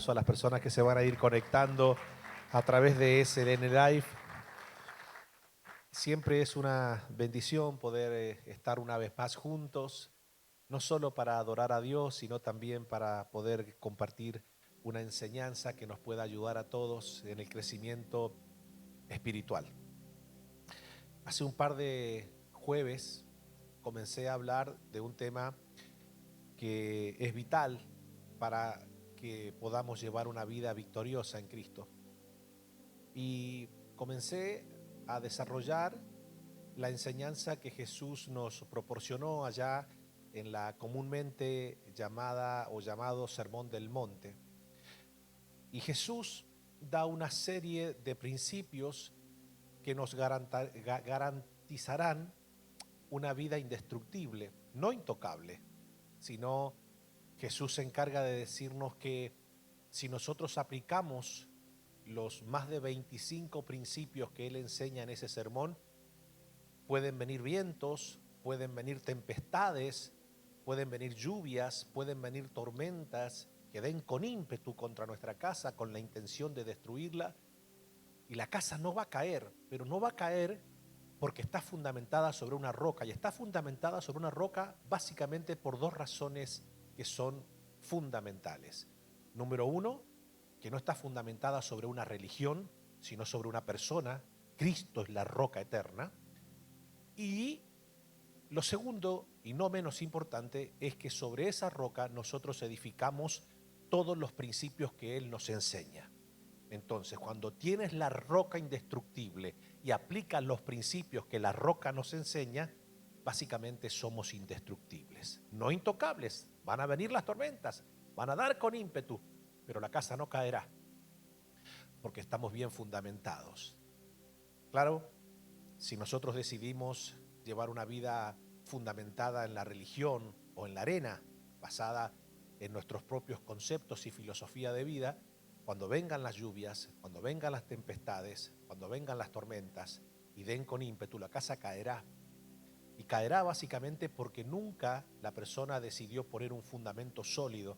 aplauso a las personas que se van a ir conectando a través de SLN Live. Siempre es una bendición poder estar una vez más juntos, no solo para adorar a Dios, sino también para poder compartir una enseñanza que nos pueda ayudar a todos en el crecimiento espiritual. Hace un par de jueves comencé a hablar de un tema que es vital para que podamos llevar una vida victoriosa en Cristo. Y comencé a desarrollar la enseñanza que Jesús nos proporcionó allá en la comúnmente llamada o llamado Sermón del Monte. Y Jesús da una serie de principios que nos garantizarán una vida indestructible, no intocable, sino Jesús se encarga de decirnos que si nosotros aplicamos los más de 25 principios que Él enseña en ese sermón, pueden venir vientos, pueden venir tempestades, pueden venir lluvias, pueden venir tormentas que den con ímpetu contra nuestra casa con la intención de destruirla, y la casa no va a caer, pero no va a caer porque está fundamentada sobre una roca, y está fundamentada sobre una roca básicamente por dos razones que son fundamentales. Número uno, que no está fundamentada sobre una religión, sino sobre una persona. Cristo es la roca eterna. Y lo segundo, y no menos importante, es que sobre esa roca nosotros edificamos todos los principios que Él nos enseña. Entonces, cuando tienes la roca indestructible y aplicas los principios que la roca nos enseña, básicamente somos indestructibles, no intocables. Van a venir las tormentas, van a dar con ímpetu, pero la casa no caerá, porque estamos bien fundamentados. Claro, si nosotros decidimos llevar una vida fundamentada en la religión o en la arena, basada en nuestros propios conceptos y filosofía de vida, cuando vengan las lluvias, cuando vengan las tempestades, cuando vengan las tormentas y den con ímpetu, la casa caerá. Y caerá básicamente porque nunca la persona decidió poner un fundamento sólido,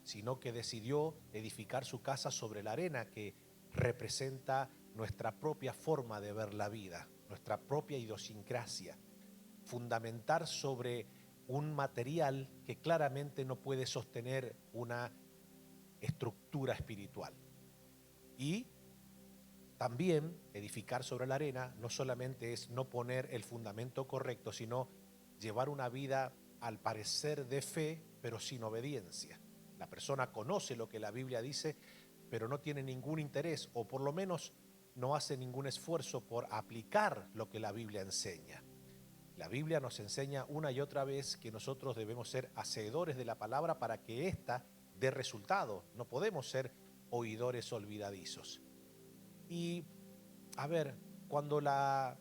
sino que decidió edificar su casa sobre la arena, que representa nuestra propia forma de ver la vida, nuestra propia idiosincrasia. Fundamentar sobre un material que claramente no puede sostener una estructura espiritual. Y también edificar sobre la arena no solamente es no poner el fundamento correcto, sino llevar una vida al parecer de fe, pero sin obediencia. La persona conoce lo que la Biblia dice, pero no tiene ningún interés, o por lo menos no hace ningún esfuerzo por aplicar lo que la Biblia enseña. La Biblia nos enseña una y otra vez que nosotros debemos ser hacedores de la palabra para que ésta dé resultado. No podemos ser oidores olvidadizos. Y, a ver, cuando la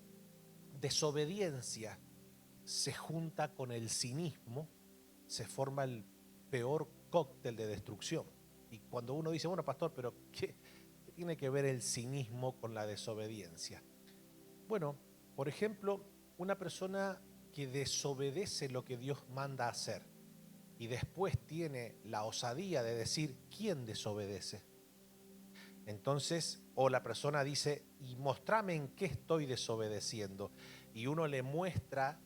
desobediencia se junta con el cinismo, se forma el peor cóctel de destrucción. Y cuando uno dice, bueno, pastor, pero ¿qué tiene que ver el cinismo con la desobediencia? Bueno, por ejemplo, una persona que desobedece lo que Dios manda hacer y después tiene la osadía de decir, ¿quién desobedece? Entonces, o la persona dice, y mostrame en qué estoy desobedeciendo, y uno le muestra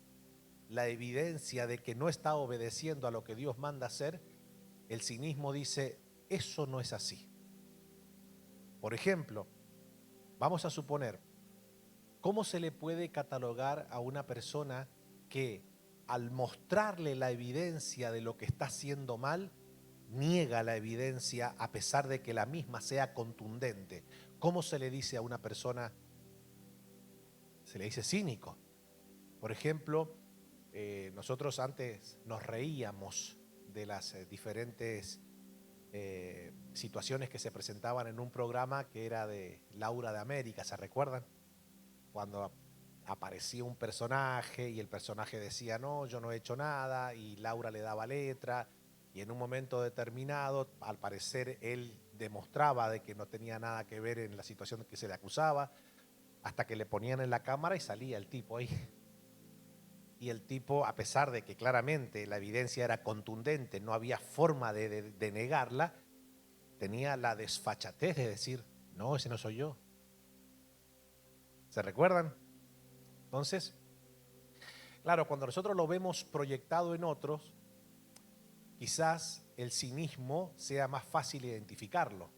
la evidencia de que no está obedeciendo a lo que Dios manda hacer, el cinismo dice, eso no es así. Por ejemplo, vamos a suponer, ¿cómo se le puede catalogar a una persona que al mostrarle la evidencia de lo que está haciendo mal, niega la evidencia a pesar de que la misma sea contundente? ¿Cómo se le dice a una persona? Se le dice cínico. Por ejemplo, nosotros antes nos reíamos de las diferentes situaciones que se presentaban en un programa que era de Laura de América, ¿se recuerdan? Cuando aparecía un personaje y el personaje decía, no, yo no he hecho nada, y Laura le daba letra, y en un momento determinado, al parecer, él demostraba de que no tenía nada que ver en la situación que se le acusaba, hasta que le ponían en la cámara y salía el tipo ahí. Y el tipo, a pesar de que claramente la evidencia era contundente, no había forma de negarla, tenía la desfachatez de decir, no, ese no soy yo. ¿Se recuerdan? Entonces, claro, cuando nosotros lo vemos proyectado en otros, quizás el cinismo sea más fácil identificarlo.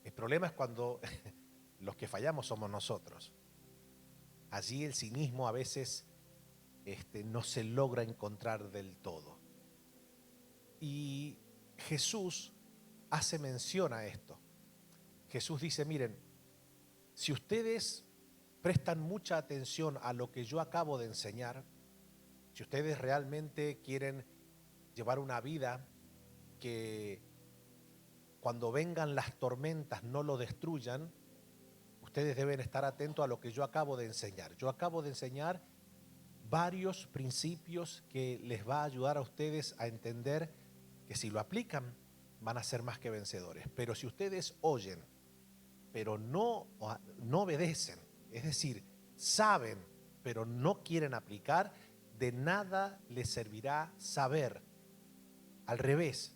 El problema es cuando los que fallamos somos nosotros. Allí el cinismo a veces no se logra encontrar del todo. Y Jesús hace mención a esto. Jesús dice, miren, si ustedes prestan mucha atención a lo que yo acabo de enseñar, si ustedes realmente quieren llevar una vida que cuando vengan las tormentas no lo destruyan, ustedes deben estar atentos a lo que yo acabo de enseñar. Yo acabo de enseñar varios principios que les va a ayudar a ustedes a entender que si lo aplican van a ser más que vencedores. Pero si ustedes oyen, pero no obedecen, es decir, saben, pero no quieren aplicar, de nada les servirá saber. Al revés,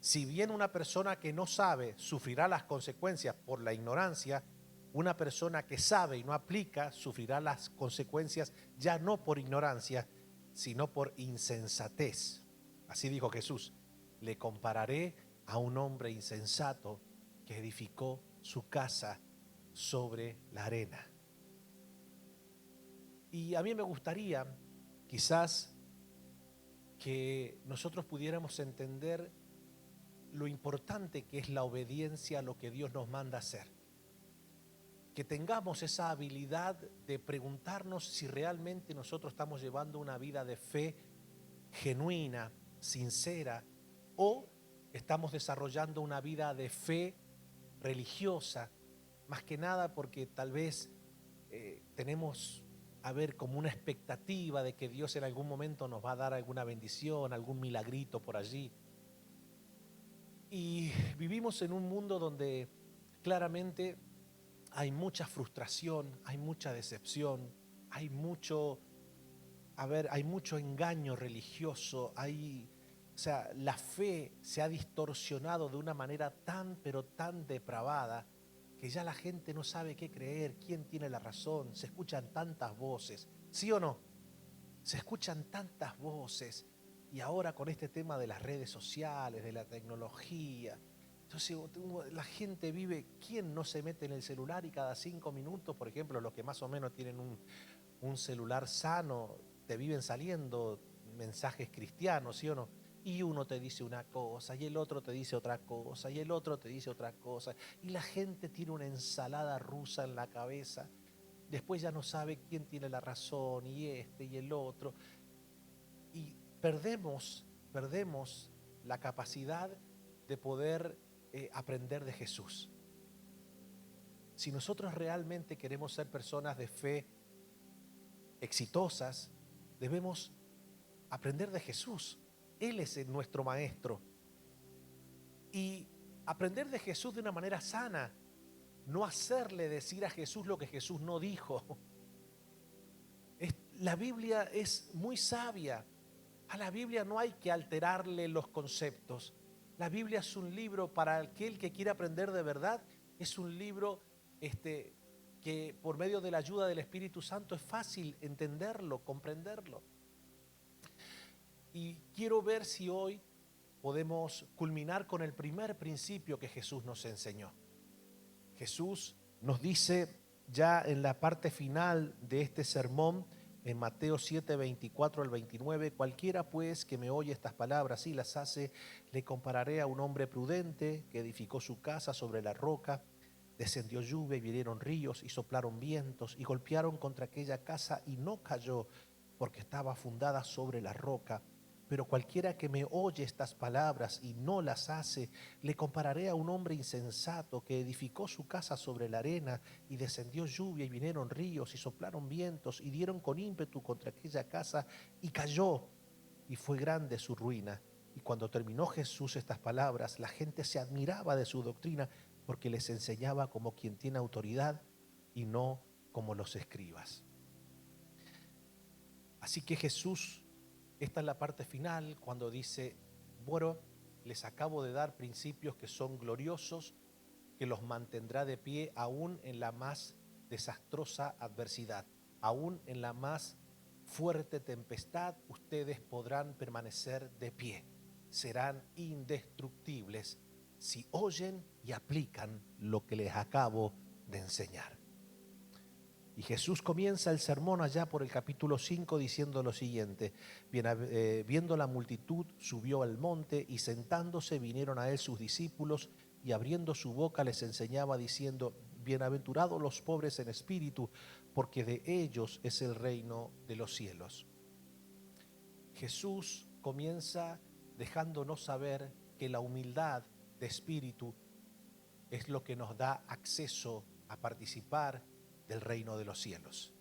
si bien una persona que no sabe sufrirá las consecuencias por la ignorancia, una persona que sabe y no aplica sufrirá las consecuencias ya no por ignorancia, sino por insensatez. Así dijo Jesús, le compararé a un hombre insensato que edificó su casa sobre la arena. Y a mí me gustaría quizás que nosotros pudiéramos entender lo importante que es la obediencia a lo que Dios nos manda hacer. Que tengamos esa habilidad de preguntarnos si realmente nosotros estamos llevando una vida de fe genuina, sincera, o estamos desarrollando una vida de fe religiosa, más que nada porque tal vez tenemos como una expectativa de que Dios en algún momento nos va a dar alguna bendición, algún milagrito por allí. Y vivimos en un mundo donde claramente hay mucha frustración, hay mucha decepción, hay mucho engaño religioso, la fe se ha distorsionado de una manera tan, pero tan depravada que ya la gente no sabe qué creer, quién tiene la razón, se escuchan tantas voces, ¿sí o no? Se escuchan tantas voces. Y ahora con este tema de las redes sociales, de la tecnología, entonces la gente vive, ¿quién no se mete en el celular y cada 5 minutos, por ejemplo, los que más o menos tienen un celular sano, te viven saliendo mensajes cristianos, ¿sí o no? Y uno te dice una cosa, y el otro te dice otra cosa, y el otro te dice otra cosa, y la gente tiene una ensalada rusa en la cabeza. Después ya no sabe quién tiene la razón, y y el otro. Y perdemos la capacidad de poder aprender de Jesús. Si nosotros realmente queremos ser personas de fe exitosas, debemos aprender de Jesús. Él es nuestro maestro. Y aprender de Jesús de una manera sana, no hacerle decir a Jesús lo que Jesús no dijo. La Biblia es muy sabia. A la Biblia no hay que alterarle los conceptos. La Biblia es un libro para aquel que quiere aprender de verdad. Es un libro que por medio de la ayuda del Espíritu Santo es fácil entenderlo, comprenderlo. Y quiero ver si hoy podemos culminar con el primer principio que Jesús nos enseñó. Jesús nos dice ya en la parte final de este sermón, en Mateo 7, 24 al 29, cualquiera pues que me oye estas palabras y las hace, le compararé a un hombre prudente que edificó su casa sobre la roca. Descendió lluvia y vinieron ríos y soplaron vientos y golpearon contra aquella casa y no cayó porque estaba fundada sobre la roca. Pero cualquiera que me oye estas palabras y no las hace, le compararé a un hombre insensato que edificó su casa sobre la arena y descendió lluvia y vinieron ríos y soplaron vientos y dieron con ímpetu contra aquella casa y cayó y fue grande su ruina. Y cuando terminó Jesús estas palabras, la gente se admiraba de su doctrina porque les enseñaba como quien tiene autoridad y no como los escribas. Así que Jesús, esta es la parte final cuando dice, bueno, les acabo de dar principios que son gloriosos, que los mantendrá de pie aún en la más desastrosa adversidad, aún en la más fuerte tempestad. Ustedes podrán permanecer de pie, serán indestructibles si oyen y aplican lo que les acabo de enseñar. Y Jesús comienza el sermón allá por el capítulo 5 diciendo lo siguiente: viendo la multitud, subió al monte, y sentándose vinieron a él sus discípulos, y abriendo su boca les enseñaba diciendo: bienaventurados los pobres en espíritu, porque de ellos es el reino de los cielos. Jesús comienza dejándonos saber que la humildad de espíritu es lo que nos da acceso a participar del reino de los cielos.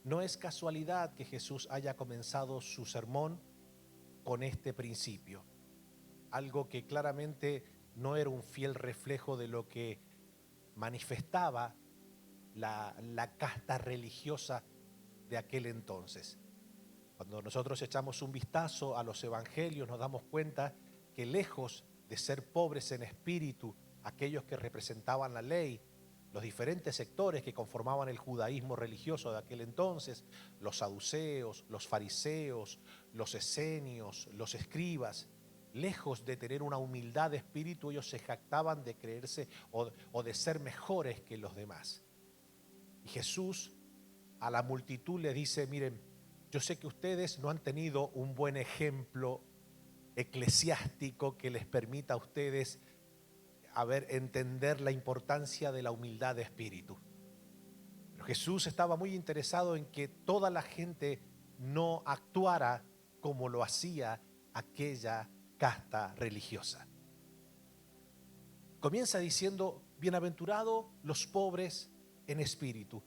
No es casualidad que Jesús haya comenzado su sermón con este principio, algo que claramente no era un fiel reflejo de lo que manifestaba la casta religiosa de aquel entonces. Cuando nosotros echamos un vistazo a los evangelios, nos damos cuenta que lejos de ser pobres en espíritu, aquellos que representaban la ley, los diferentes sectores que conformaban el judaísmo religioso de aquel entonces, los saduceos, los fariseos, los esenios, los escribas, lejos de tener una humildad de espíritu, ellos se jactaban de creerse o de ser mejores que los demás. Y Jesús a la multitud le dice: miren, yo sé que ustedes no han tenido un buen ejemplo eclesiástico que les permita a ustedes entender la importancia de la humildad de espíritu. Pero Jesús estaba muy interesado en que toda la gente no actuara como lo hacía aquella casta religiosa. Comienza diciendo: bienaventurados los pobres en espíritu.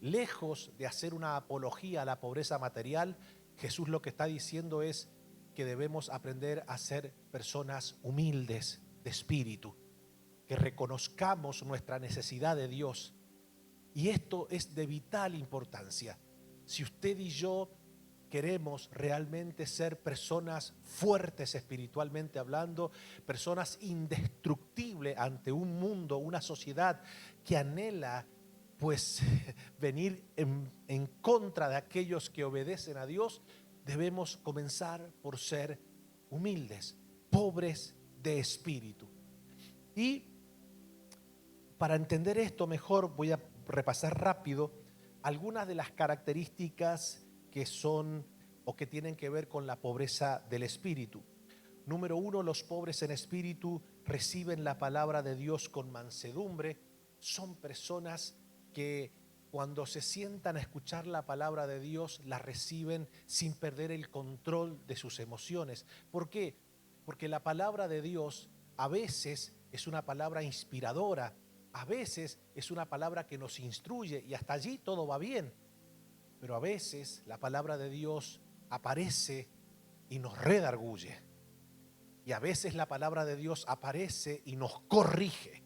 Lejos de hacer una apología a la pobreza material, Jesús lo que está diciendo es que debemos aprender a ser personas humildes de espíritu, que reconozcamos nuestra necesidad de Dios. Y esto es de vital importancia. Si usted y yo queremos realmente ser personas fuertes espiritualmente hablando, personas indestructibles ante un mundo, una sociedad que anhela pues venir en contra de aquellos que obedecen a Dios, debemos comenzar por ser humildes, pobres de espíritu. Y para entender esto mejor, voy a repasar rápido algunas de las características que son o que tienen que ver con la pobreza del espíritu. Número 1, los pobres en espíritu reciben la palabra de Dios con mansedumbre. Son personas que cuando se sientan a escuchar la palabra de Dios, la reciben sin perder el control de sus emociones. ¿Por qué? Porque la palabra de Dios a veces es una palabra inspiradora, a veces es una palabra que nos instruye y hasta allí todo va bien. Pero a veces la palabra de Dios aparece y nos redarguye. Y a veces la palabra de Dios aparece y nos corrige.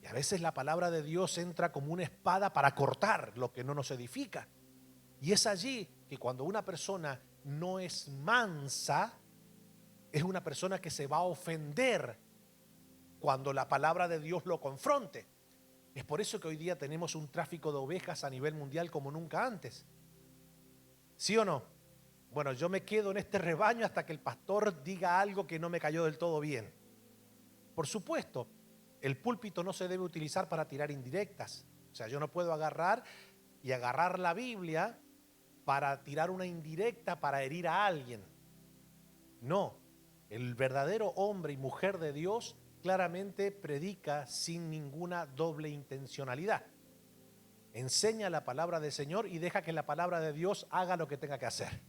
Y a veces la palabra de Dios entra como una espada para cortar lo que no nos edifica. Y es allí que cuando una persona no es mansa, es una persona que se va a ofender cuando la palabra de Dios lo confronte. Es por eso que hoy día tenemos un tráfico de ovejas a nivel mundial como nunca antes. ¿Sí o no? Bueno, yo me quedo en este rebaño hasta que el pastor diga algo que no me cayó del todo bien. Por supuesto, el púlpito no se debe utilizar para tirar indirectas. O sea, yo no puedo agarrar la Biblia para tirar una indirecta para herir a alguien. No, el verdadero hombre y mujer de Dios claramente predica sin ninguna doble intencionalidad. Enseña la palabra del Señor y deja que la palabra de Dios haga lo que tenga que hacer.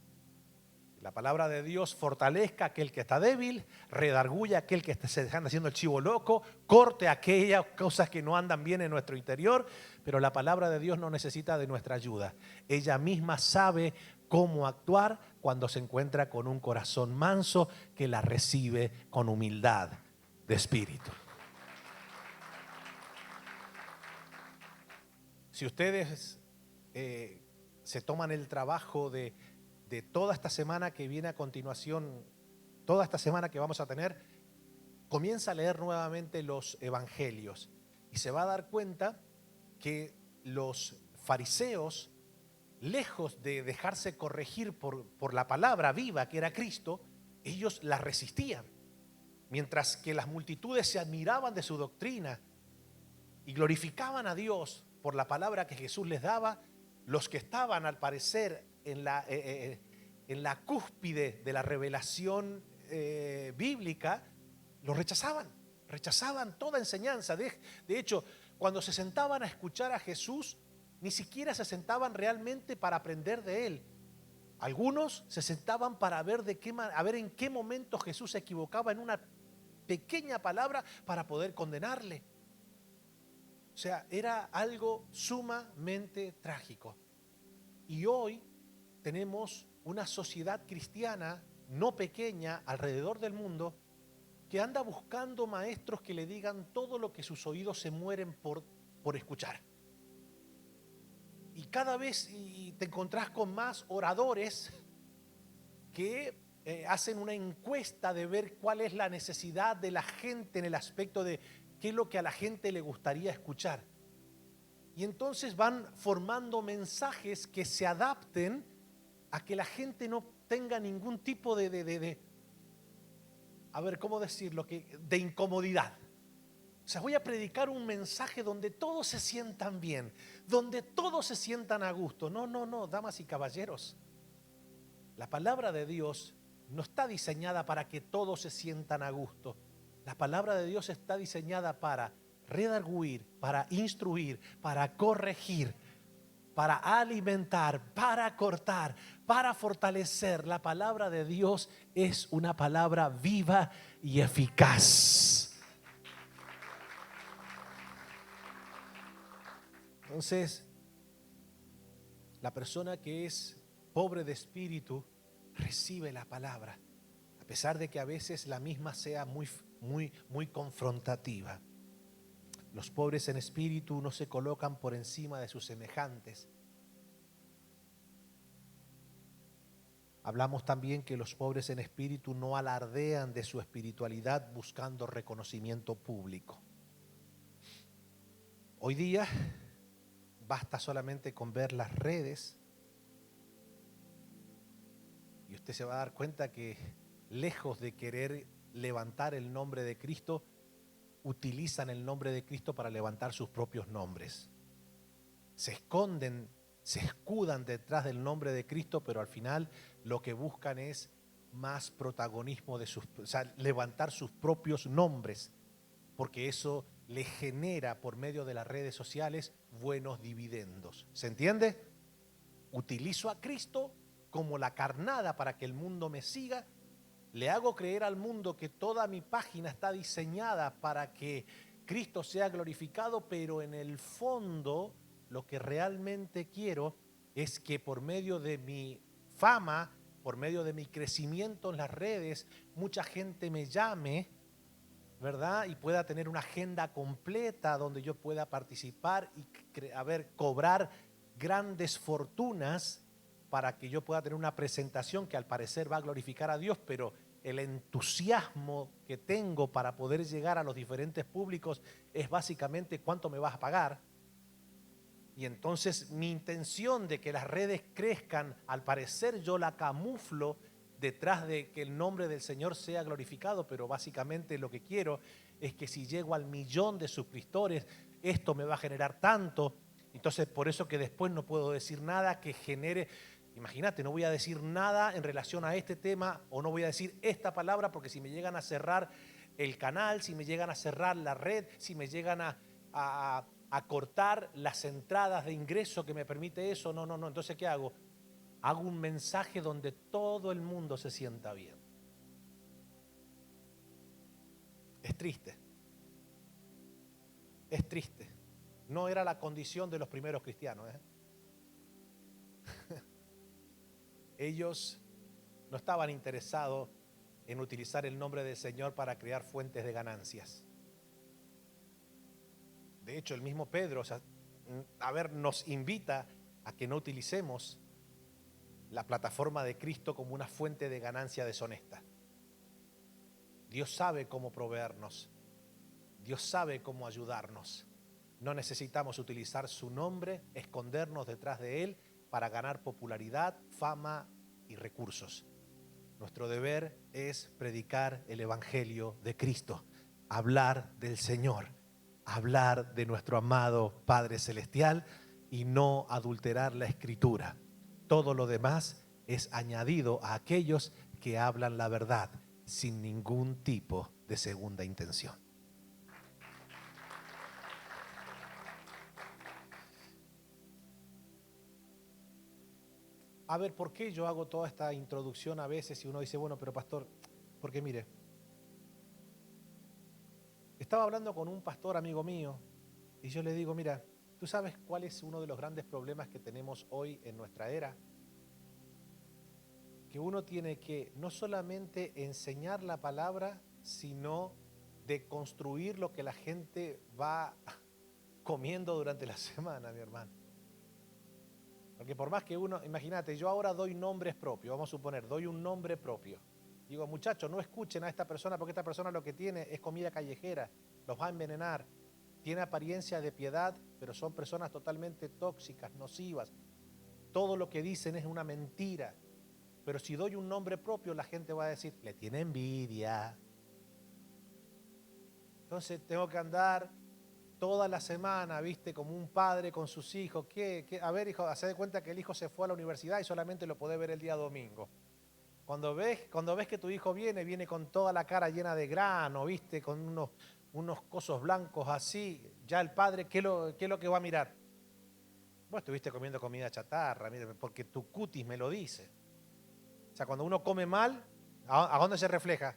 La palabra de Dios fortalezca a aquel que está débil, redarguya a aquel que se está haciendo el chivo loco, corte aquellas cosas que no andan bien en nuestro interior, pero la palabra de Dios no necesita de nuestra ayuda. Ella misma sabe cómo actuar cuando se encuentra con un corazón manso que la recibe con humildad de espíritu. Si ustedes se toman el trabajo de toda esta semana que viene a continuación, toda esta semana que vamos a tener, comienza a leer nuevamente los evangelios y se va a dar cuenta que los fariseos, lejos de dejarse corregir por la palabra viva que era Cristo, ellos la resistían. Mientras que las multitudes se admiraban de su doctrina y glorificaban a Dios por la palabra que Jesús les daba, los que estaban al parecer en la cúspide de la revelación bíblica, lo rechazaban toda enseñanza. De hecho, cuando se sentaban a escuchar a Jesús, ni siquiera se sentaban realmente para aprender de Él. Algunos se sentaban para ver en qué momento Jesús se equivocaba en una pequeña palabra para poder condenarle. O sea, era algo sumamente trágico. Y hoy tenemos una sociedad cristiana no pequeña alrededor del mundo que anda buscando maestros que le digan todo lo que sus oídos se mueren por escuchar. Y cada vez te encontrás con más oradores que hacen una encuesta de ver cuál es la necesidad de la gente en el aspecto de qué es lo que a la gente le gustaría escuchar. Y entonces van formando mensajes que se adapten a que la gente no tenga ningún tipo de ¿cómo decirlo? De incomodidad. O sea, voy a predicar un mensaje donde todos se sientan bien, donde todos se sientan a gusto. No, damas y caballeros. La palabra de Dios no está diseñada para que todos se sientan a gusto. La palabra de Dios está diseñada para redarguir, para instruir, para corregir, para alimentar, para cortar, para fortalecer. La palabra de Dios es una palabra viva y eficaz. Entonces, la persona que es pobre de espíritu recibe la palabra, a pesar de que a veces la misma sea muy confrontativa. Los pobres en espíritu no se colocan por encima de sus semejantes. Hablamos también que los pobres en espíritu no alardean de su espiritualidad buscando reconocimiento público. Hoy día basta solamente con ver las redes y usted se va a dar cuenta que lejos de querer levantar el nombre de Cristo, utilizan el nombre de Cristo para levantar sus propios nombres. Se esconden, se escudan detrás del nombre de Cristo, pero al final lo que buscan es más protagonismo levantar sus propios nombres, porque eso le genera por medio de las redes sociales buenos dividendos. ¿Se entiende? Utilizo a Cristo como la carnada para que el mundo me siga. Le hago creer al mundo que toda mi página está diseñada para que Cristo sea glorificado, pero en el fondo lo que realmente quiero es que por medio de mi fama, por medio de mi crecimiento en las redes, mucha gente me llame, ¿verdad? Y pueda tener una agenda completa donde yo pueda participar y cobrar grandes fortunas para que yo pueda tener una presentación que al parecer va a glorificar a Dios, pero el entusiasmo que tengo para poder llegar a los diferentes públicos es básicamente cuánto me vas a pagar. Y entonces mi intención de que las redes crezcan, al parecer yo la camuflo detrás de que el nombre del Señor sea glorificado, pero básicamente lo que quiero es que si llego al 1.000.000 de suscriptores, esto me va a generar tanto. Entonces por eso que después no puedo decir nada que genere. Imagínate, no voy a decir nada en relación a este tema o no voy a decir esta palabra porque si me llegan a cerrar el canal, si me llegan a cerrar la red, si me llegan a cortar las entradas de ingreso que me permite eso, no. Entonces, ¿qué hago? Hago un mensaje donde todo el mundo se sienta bien. Es triste. Es triste. No era la condición de los primeros cristianos, Ellos no estaban interesados en utilizar el nombre del Señor para crear fuentes de ganancias. De hecho, el mismo Pedro, nos invita a que no utilicemos la plataforma de Cristo como una fuente de ganancia deshonesta. Dios sabe cómo proveernos. Dios sabe cómo ayudarnos. No necesitamos utilizar su nombre, escondernos detrás de él para ganar popularidad, fama y recursos. Nuestro deber es predicar el evangelio de Cristo, hablar del Señor, hablar de nuestro amado Padre Celestial y no adulterar la Escritura. Todo lo demás es añadido a aquellos que hablan la verdad sin ningún tipo de segunda intención. A ver, ¿por qué yo hago toda esta introducción a veces y uno dice, bueno, pero pastor, porque mire, estaba hablando con un pastor amigo mío y yo le digo, mira, ¿tú sabes cuál es uno de los grandes problemas que tenemos hoy en nuestra era? Que uno tiene que no solamente enseñar la palabra, sino de construir lo que la gente va comiendo durante la semana, mi hermano. Porque por más que uno, imagínate, yo ahora doy nombres propios, vamos a suponer, doy un nombre propio. Digo, muchachos, no escuchen a esta persona porque esta persona lo que tiene es comida callejera, los va a envenenar. Tiene apariencia de piedad, pero son personas totalmente tóxicas, nocivas. Todo lo que dicen es una mentira. Pero si doy un nombre propio, la gente va a decir, le tiene envidia. Entonces tengo que andar toda la semana, viste, como un padre con sus hijos. A ver, hijo, haz de cuenta que el hijo se fue a la universidad y solamente lo podés ver el día domingo. Cuando ves que tu hijo viene con toda la cara llena de grano, viste, con unos cosos blancos así, ya el padre, ¿qué es lo que va a mirar? Vos estuviste comiendo comida chatarra, porque tu cutis me lo dice. O sea, cuando uno come mal, ¿a dónde se refleja?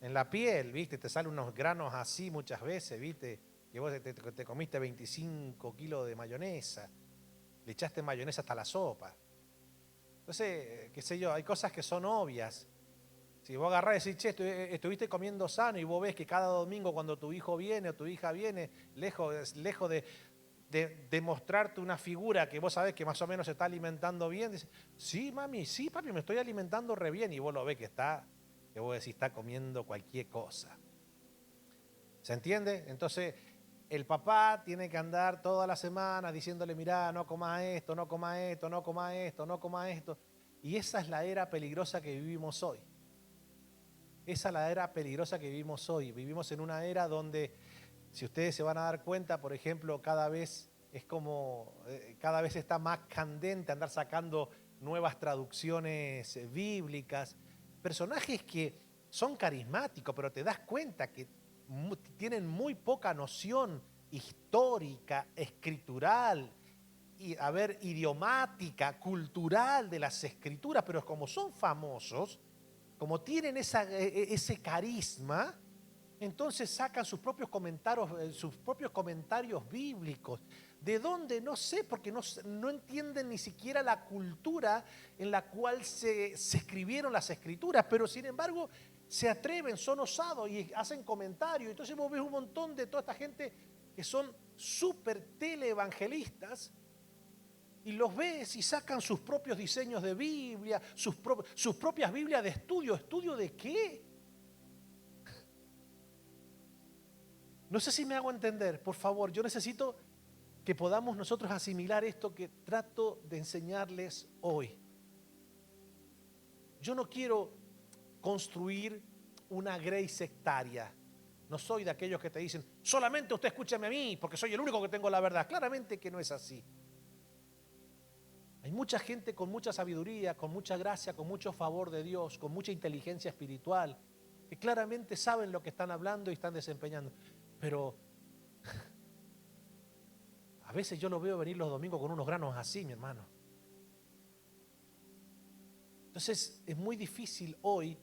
En la piel, viste, te salen unos granos así muchas veces, viste, que vos te comiste 25 kilos de mayonesa, le echaste mayonesa hasta la sopa. Entonces, qué sé yo, hay cosas que son obvias. Si vos agarrás y decís, che, estuviste comiendo sano y vos ves que cada domingo cuando tu hijo viene o tu hija viene, lejos de mostrarte una figura que vos sabés que más o menos se está alimentando bien, dices, sí, mami, sí, papi, me estoy alimentando re bien, y vos lo ves que vos decís, está comiendo cualquier cosa. ¿Se entiende? Entonces, el papá tiene que andar toda la semana diciéndole, mirá, no comas esto, no comas esto, no comas esto, no comas esto. Y esa es la era peligrosa que vivimos hoy. Esa es la era peligrosa que vivimos hoy. Vivimos en una era donde, si ustedes se van a dar cuenta, por ejemplo, cada vez está más candente andar sacando nuevas traducciones bíblicas. Personajes que son carismáticos, pero te das cuenta que tienen muy poca noción histórica, escritural, idiomática, cultural de las escrituras, pero como son famosos, como tienen ese carisma, entonces sacan sus propios comentarios bíblicos. ¿De dónde? No sé, porque no entienden ni siquiera la cultura en la cual se escribieron las escrituras, pero sin embargo se atreven, son osados y hacen comentarios. Entonces vos ves un montón de toda esta gente que son súper teleevangelistas, y los ves y sacan sus propios diseños de Biblia, sus propias Biblias de estudio. ¿Estudio de qué? No sé si me hago entender. Por favor, yo necesito que podamos nosotros asimilar esto que trato de enseñarles hoy. Yo no quiero construir una grey sectaria. No soy de aquellos que te dicen, solamente usted escúchame a mí, porque soy el único que tengo la verdad. Claramente que no es así. Hay mucha gente con mucha sabiduría, con mucha gracia, con mucho favor de Dios, con mucha inteligencia espiritual, que claramente saben lo que están hablando y están desempeñando. Pero a veces yo lo veo venir los domingos con unos granos así, mi hermano. Entonces es muy difícil hoy,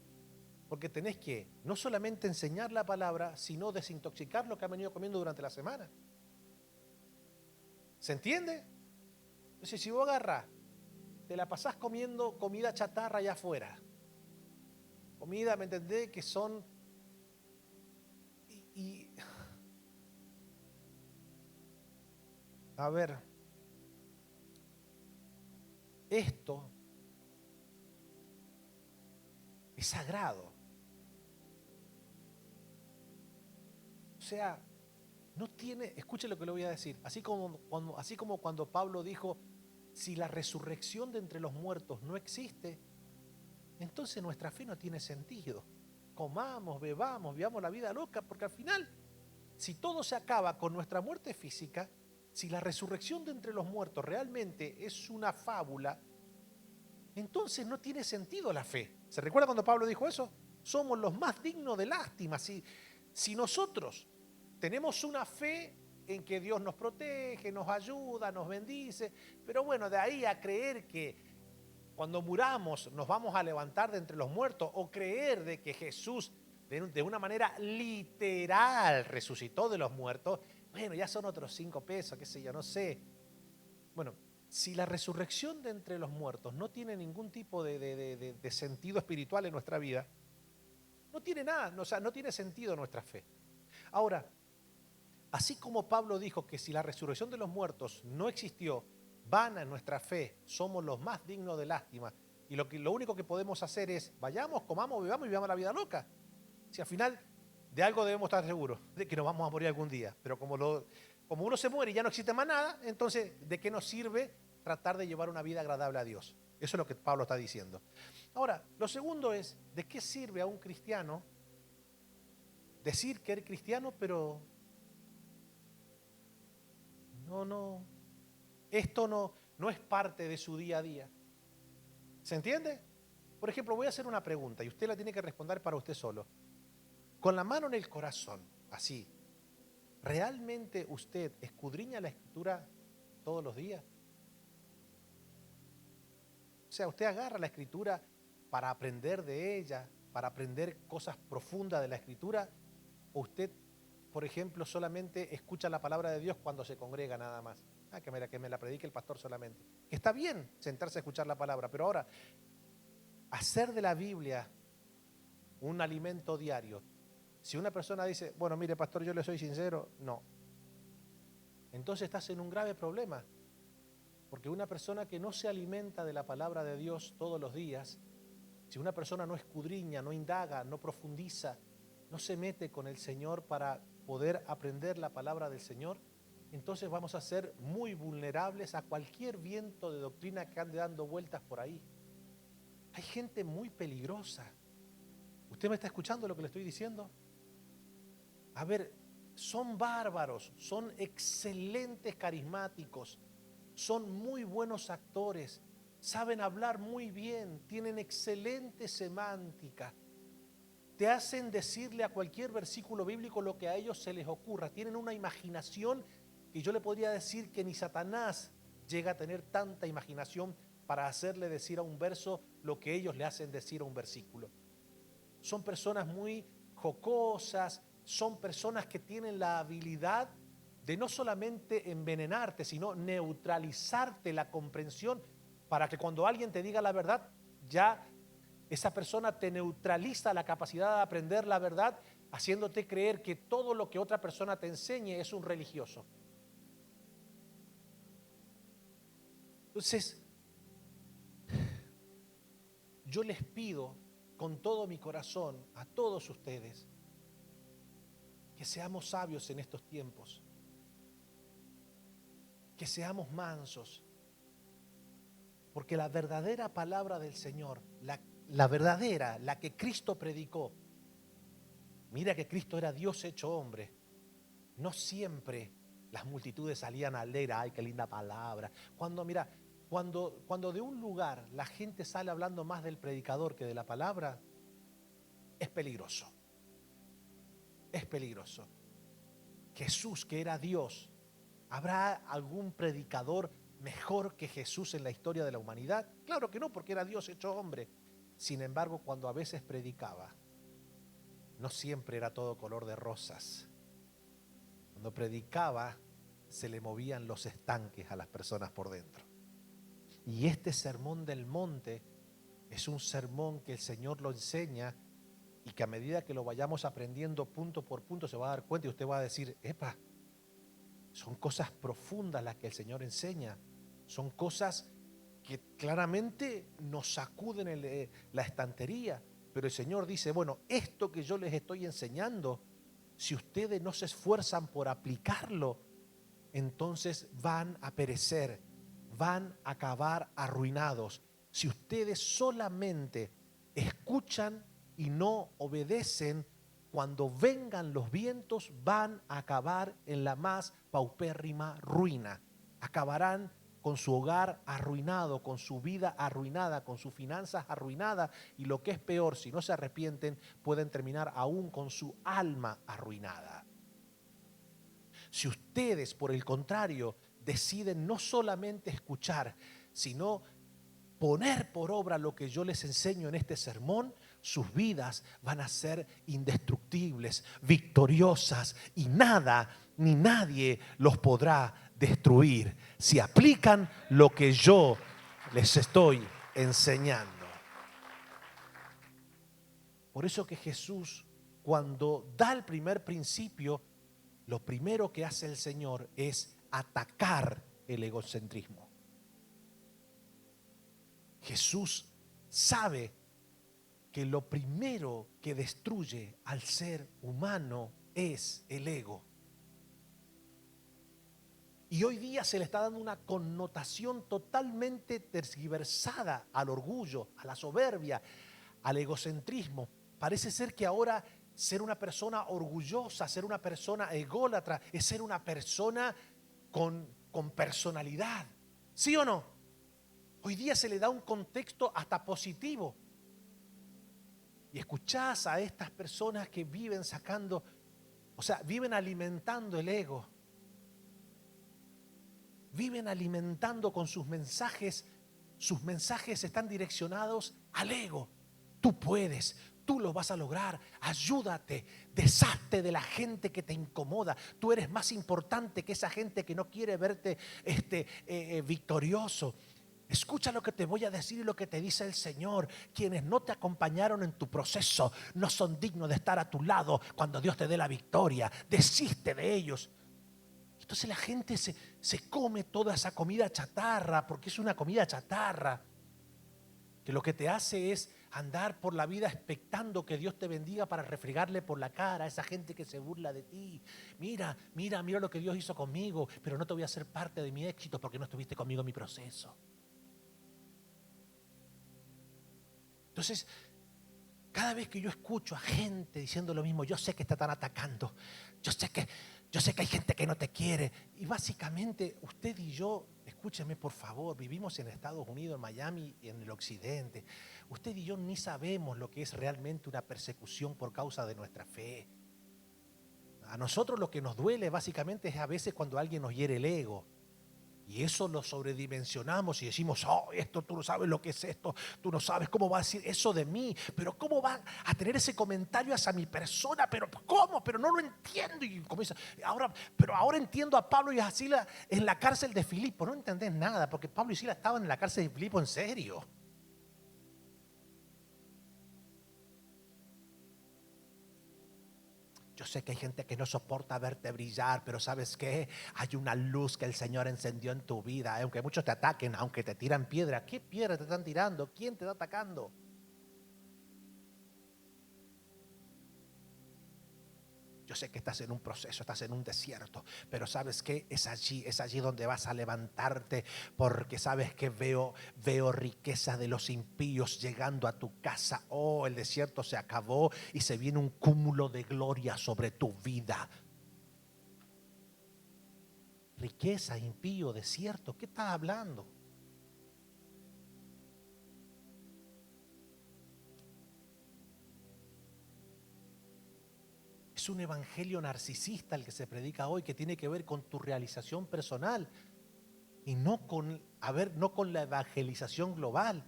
porque tenés que no solamente enseñar la palabra, sino desintoxicar lo que han venido comiendo durante la semana. ¿Se entiende? Entonces, si vos agarrás, te la pasás comiendo comida chatarra allá afuera. Comida, ¿me entendés? Que son... A ver, esto es sagrado. sea, no tiene, escuche lo que le voy a decir, así como cuando Pablo dijo, si la resurrección de entre los muertos no existe, entonces nuestra fe no tiene sentido. Comamos, bebamos, vivamos la vida loca, porque al final, si todo se acaba con nuestra muerte física, si la resurrección de entre los muertos realmente es una fábula, entonces no tiene sentido la fe. ¿Se recuerda cuando Pablo dijo eso? Somos los más dignos de lástima. Si nosotros tenemos una fe en que Dios nos protege, nos ayuda, nos bendice, pero bueno, de ahí a creer que cuando muramos nos vamos a levantar de entre los muertos, o creer de que Jesús de una manera literal resucitó de los muertos, bueno, ya son otros 5 pesos, qué sé yo, no sé. Bueno, si la resurrección de entre los muertos no tiene ningún tipo de sentido espiritual en nuestra vida, no tiene nada, o sea, no tiene sentido nuestra fe. Ahora, así como Pablo dijo que si la resurrección de los muertos no existió, vana nuestra fe, somos los más dignos de lástima, y lo único que podemos hacer es, vayamos, comamos, vivamos y vivamos la vida loca. Si al final de algo debemos estar seguros, de que nos vamos a morir algún día, pero como uno se muere y ya no existe más nada, entonces, ¿de qué nos sirve tratar de llevar una vida agradable a Dios? Eso es lo que Pablo está diciendo. Ahora, lo segundo es, ¿de qué sirve a un cristiano decir que eres cristiano, pero esto no es parte de su día a día? ¿Se entiende? Por ejemplo, voy a hacer una pregunta y usted la tiene que responder para usted solo. Con la mano en el corazón, así, ¿realmente usted escudriña la Escritura todos los días? O sea, usted agarra la Escritura para aprender de ella, para aprender cosas profundas de la Escritura, o usted, por ejemplo, solamente escucha la palabra de Dios cuando se congrega nada más. Que me la predique el pastor solamente. Que está bien sentarse a escuchar la palabra, pero ahora, hacer de la Biblia un alimento diario. Si una persona dice, bueno, mire pastor, yo le soy sincero, no. Entonces estás en un grave problema. Porque una persona que no se alimenta de la palabra de Dios todos los días, si una persona no escudriña, no indaga, no profundiza, no se mete con el Señor para poder aprender la palabra del Señor, entonces vamos a ser muy vulnerables a cualquier viento de doctrina que ande dando vueltas por ahí. Hay gente muy peligrosa. ¿Usted me está escuchando lo que le estoy diciendo? A ver, son bárbaros, son excelentes carismáticos, son muy buenos actores, saben hablar muy bien, tienen excelente semántica, te hacen decirle a cualquier versículo bíblico lo que a ellos se les ocurra, tienen una imaginación que yo le podría decir que ni Satanás llega a tener tanta imaginación para hacerle decir a un verso lo que ellos le hacen decir a un versículo. Son personas muy jocosas, son personas que tienen la habilidad de no solamente envenenarte, sino neutralizarte la comprensión para que cuando alguien te diga la verdad, ya esa persona te neutraliza la capacidad de aprender la verdad, haciéndote creer que todo lo que otra persona te enseñe es un religioso. Entonces, yo les pido con todo mi corazón a todos ustedes que seamos sabios en estos tiempos, que seamos mansos, porque la verdadera palabra del Señor, la verdadera, la que Cristo predicó, mira que Cristo era Dios hecho hombre, no siempre las multitudes salían a leer, ay, qué linda palabra. Cuando de un lugar la gente sale hablando más del predicador que de la palabra, es peligroso. Es peligroso. Jesús, que era Dios, ¿habrá algún predicador mejor que Jesús en la historia de la humanidad? Claro que no, porque era Dios hecho hombre. Sin embargo, cuando a veces predicaba, no siempre era todo color de rosas. Cuando predicaba, se le movían los estanques a las personas por dentro. Y este sermón del monte es un sermón que el Señor lo enseña y que a medida que lo vayamos aprendiendo punto por punto se va a dar cuenta y usted va a decir, epa, son cosas profundas las que el Señor enseña, son cosas que claramente nos sacuden la estantería, pero el Señor dice, bueno, esto que yo les estoy enseñando, si ustedes no se esfuerzan por aplicarlo, entonces van a perecer, van a acabar arruinados. Si ustedes solamente escuchan y no obedecen, cuando vengan los vientos van a acabar en la más paupérrima ruina. Acabarán con su hogar arruinado, con su vida arruinada, con sus finanzas arruinadas, y lo que es peor, si no se arrepienten, pueden terminar aún con su alma arruinada. Si ustedes, por el contrario, deciden no solamente escuchar, sino poner por obra lo que yo les enseño en este sermón, sus vidas van a ser indestructibles, victoriosas, y nada ni nadie los podrá destruir si aplican lo que yo les estoy enseñando. Por eso que Jesús, cuando da el primer principio, lo primero que hace el Señor es atacar el egocentrismo. Jesús sabe que lo primero que destruye al ser humano es el ego. Y hoy día se le está dando una connotación totalmente tergiversada al orgullo, a la soberbia, al egocentrismo. Parece ser que ahora ser una persona orgullosa, ser una persona ególatra, es ser una persona con personalidad. ¿Sí o no? Hoy día se le da un contexto hasta positivo. Y escuchás a estas personas que viven sacando, viven alimentando el ego. Viven alimentando con sus mensajes están direccionados al ego. Tú puedes, tú lo vas a lograr, ayúdate, deshazte de la gente que te incomoda. Tú eres más importante que esa gente que no quiere verte victorioso. Escucha lo que te voy a decir y lo que te dice el Señor. Quienes no te acompañaron en tu proceso no son dignos de estar a tu lado cuando Dios te dé la victoria. Desiste de ellos. Entonces la gente se come toda esa comida chatarra, porque es una comida chatarra, que lo que te hace es andar por la vida expectando que Dios te bendiga para refregarle por la cara a esa gente que se burla de ti. Mira lo que Dios hizo conmigo, pero no te voy a hacer parte de mi éxito porque no estuviste conmigo en mi proceso. Entonces, cada vez que yo escucho a gente diciendo lo mismo, yo sé que te están atacando, yo sé que hay gente que no te quiere. Y básicamente usted y yo, escúcheme por favor, vivimos en Estados Unidos, en Miami y en el occidente. Usted y yo ni sabemos lo que es realmente una persecución por causa de nuestra fe. A nosotros lo que nos duele básicamente es a veces cuando alguien nos hiere el ego. Y eso lo sobredimensionamos y decimos, esto tú no sabes lo que es esto, tú no sabes cómo va a decir eso de mí, pero cómo va a tener ese comentario hacia mi persona, pero ¿cómo? Pero no lo entiendo. Y comienza, ahora entiendo a Pablo y a Silas en la cárcel de Filipo. No entendés nada, porque Pablo y Silas estaban en la cárcel de Filipo en serio. Yo sé que hay gente que no soporta verte brillar, pero ¿sabes qué? Hay una luz que el Señor encendió en tu vida. Aunque muchos te ataquen, aunque te tiran piedra. ¿Qué piedra te están tirando? ¿Quién te está atacando? Yo sé que estás en un proceso, estás en un desierto, pero ¿sabes qué? Es allí donde vas a levantarte, porque ¿sabes qué? Veo riqueza de los impíos llegando a tu casa. El desierto se acabó y se viene un cúmulo de gloria sobre tu vida. Riqueza, impío, desierto, ¿qué estás hablando? Es un evangelio narcisista el que se predica hoy, que tiene que ver con tu realización personal y no con la evangelización global.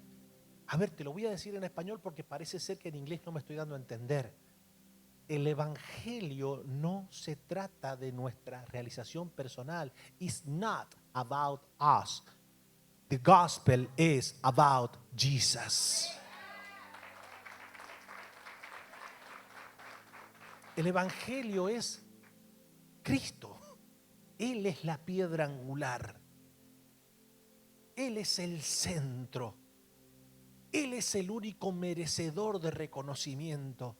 A ver, te lo voy a decir en español porque parece ser que en inglés no me estoy dando a entender. El evangelio no se trata de nuestra realización personal. It's not about us. The gospel is about Jesus. El evangelio es Cristo. Él es la piedra angular. Él es el centro. Él es el único merecedor de reconocimiento.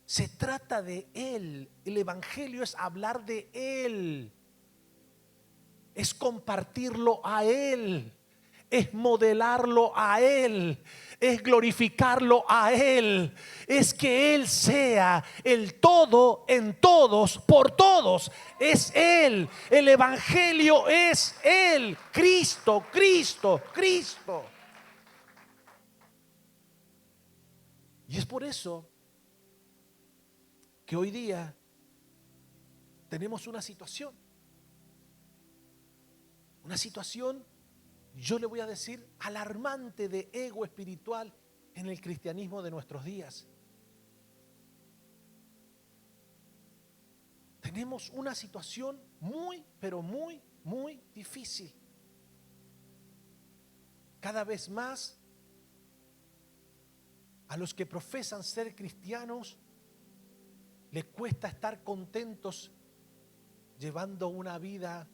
Se trata de Él. El Evangelio es hablar de Él. Es compartirlo a Él. Es modelarlo a Él. Es glorificarlo a Él. Es que Él sea el todo en todos, por todos. Es Él. El Evangelio es Él. Cristo, Cristo, Cristo. Y es por eso que hoy día tenemos una situación, yo le voy a decir, alarmante de ego espiritual en el cristianismo de nuestros días. Tenemos una situación muy, pero muy, muy difícil. Cada vez más, a los que profesan ser cristianos, les cuesta estar contentos llevando una vida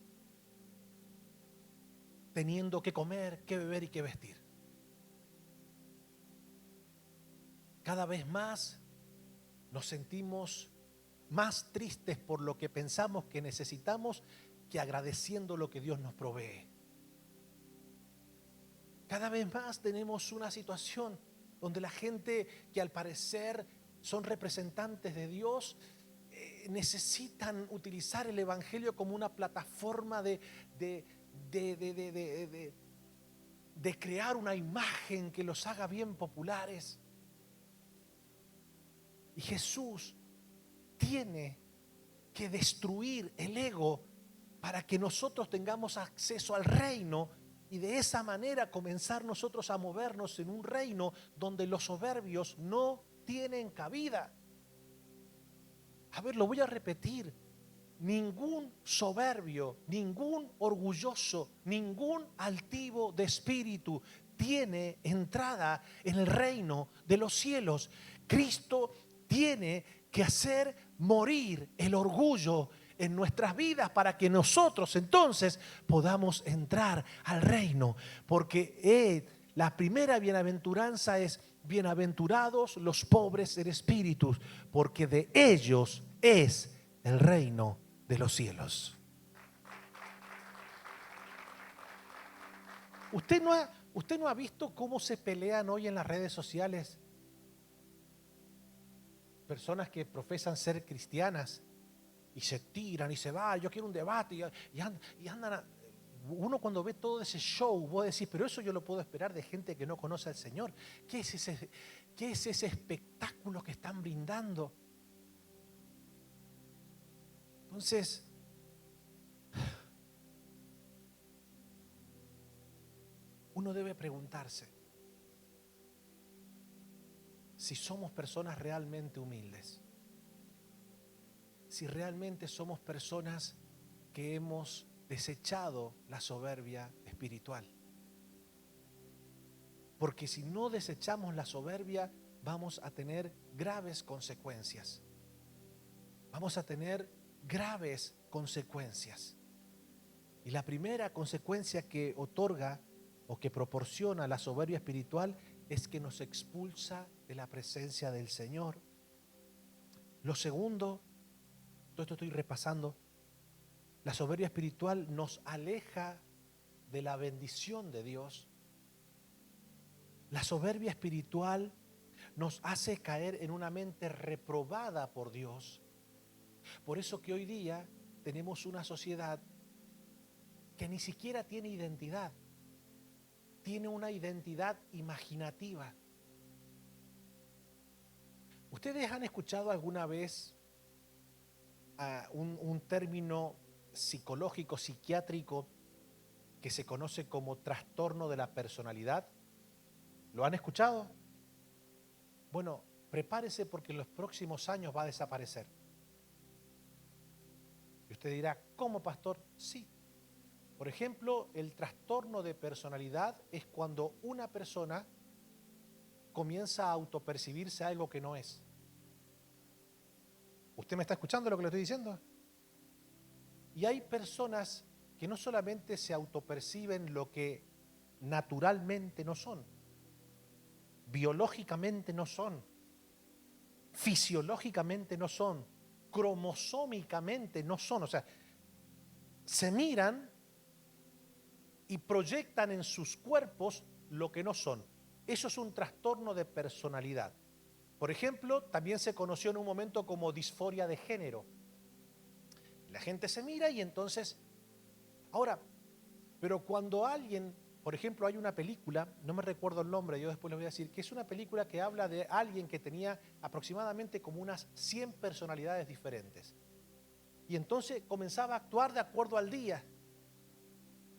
teniendo que comer, que beber y que vestir. Cada vez más nos sentimos más tristes por lo que pensamos que necesitamos que agradeciendo lo que Dios nos provee. Cada vez más tenemos una situación donde la gente que al parecer son representantes de Dios necesitan utilizar el Evangelio como una plataforma de crear una imagen que los haga bien populares. Y Jesús tiene que destruir el ego para que nosotros tengamos acceso al reino y de esa manera comenzar nosotros a movernos en un reino donde los soberbios no tienen cabida. A ver, lo voy a repetir. Ningún soberbio, ningún orgulloso, ningún altivo de espíritu tiene entrada en el reino de los cielos. Cristo tiene que hacer morir el orgullo en nuestras vidas para que nosotros entonces podamos entrar al reino. Porque la primera bienaventuranza es: bienaventurados los pobres en espíritu, porque de ellos es el reino de los cielos. ¿Usted no ha visto cómo se pelean hoy en las redes sociales personas que profesan ser cristianas y se tiran y se va, yo quiero un debate y andan uno cuando ve todo ese show, vos decís, pero eso yo lo puedo esperar de gente que no conoce al Señor. ¿Qué es ese espectáculo que están brindando? Entonces, uno debe preguntarse si somos personas realmente humildes, si realmente somos personas que hemos desechado la soberbia espiritual. Porque si no desechamos la soberbia, vamos a tener graves consecuencias. Vamos a tener graves consecuencias. Y la primera consecuencia que otorga o que proporciona la soberbia espiritual es que nos expulsa de la presencia del Señor. Lo segundo, todo esto estoy repasando, la soberbia espiritual nos aleja de la bendición de Dios. La soberbia espiritual nos hace caer en una mente reprobada por Dios. Por eso que hoy día tenemos una sociedad que ni siquiera tiene identidad. Tiene una identidad imaginativa. ¿Ustedes han escuchado alguna vez un término psicológico, psiquiátrico, que se conoce como trastorno de la personalidad? ¿Lo han escuchado? Bueno, prepárese porque en los próximos años va a desaparecer. Y usted dirá, ¿cómo, pastor? Sí. Por ejemplo, el trastorno de personalidad es cuando una persona comienza a autopercibirse algo que no es. ¿Usted me está escuchando lo que le estoy diciendo? Y hay personas que no solamente se autoperciben lo que naturalmente no son, biológicamente no son, fisiológicamente no son, cromosómicamente no son. O sea, se miran y proyectan en sus cuerpos lo que no son. Eso es un trastorno de personalidad. Por ejemplo, también se conoció en un momento como disforia de género. La gente se mira y entonces... Ahora, pero cuando alguien, por ejemplo, hay una película, no me recuerdo el nombre, yo después les voy a decir, que es una película que habla de alguien que tenía aproximadamente como unas 100 personalidades diferentes. Y entonces comenzaba a actuar de acuerdo al día.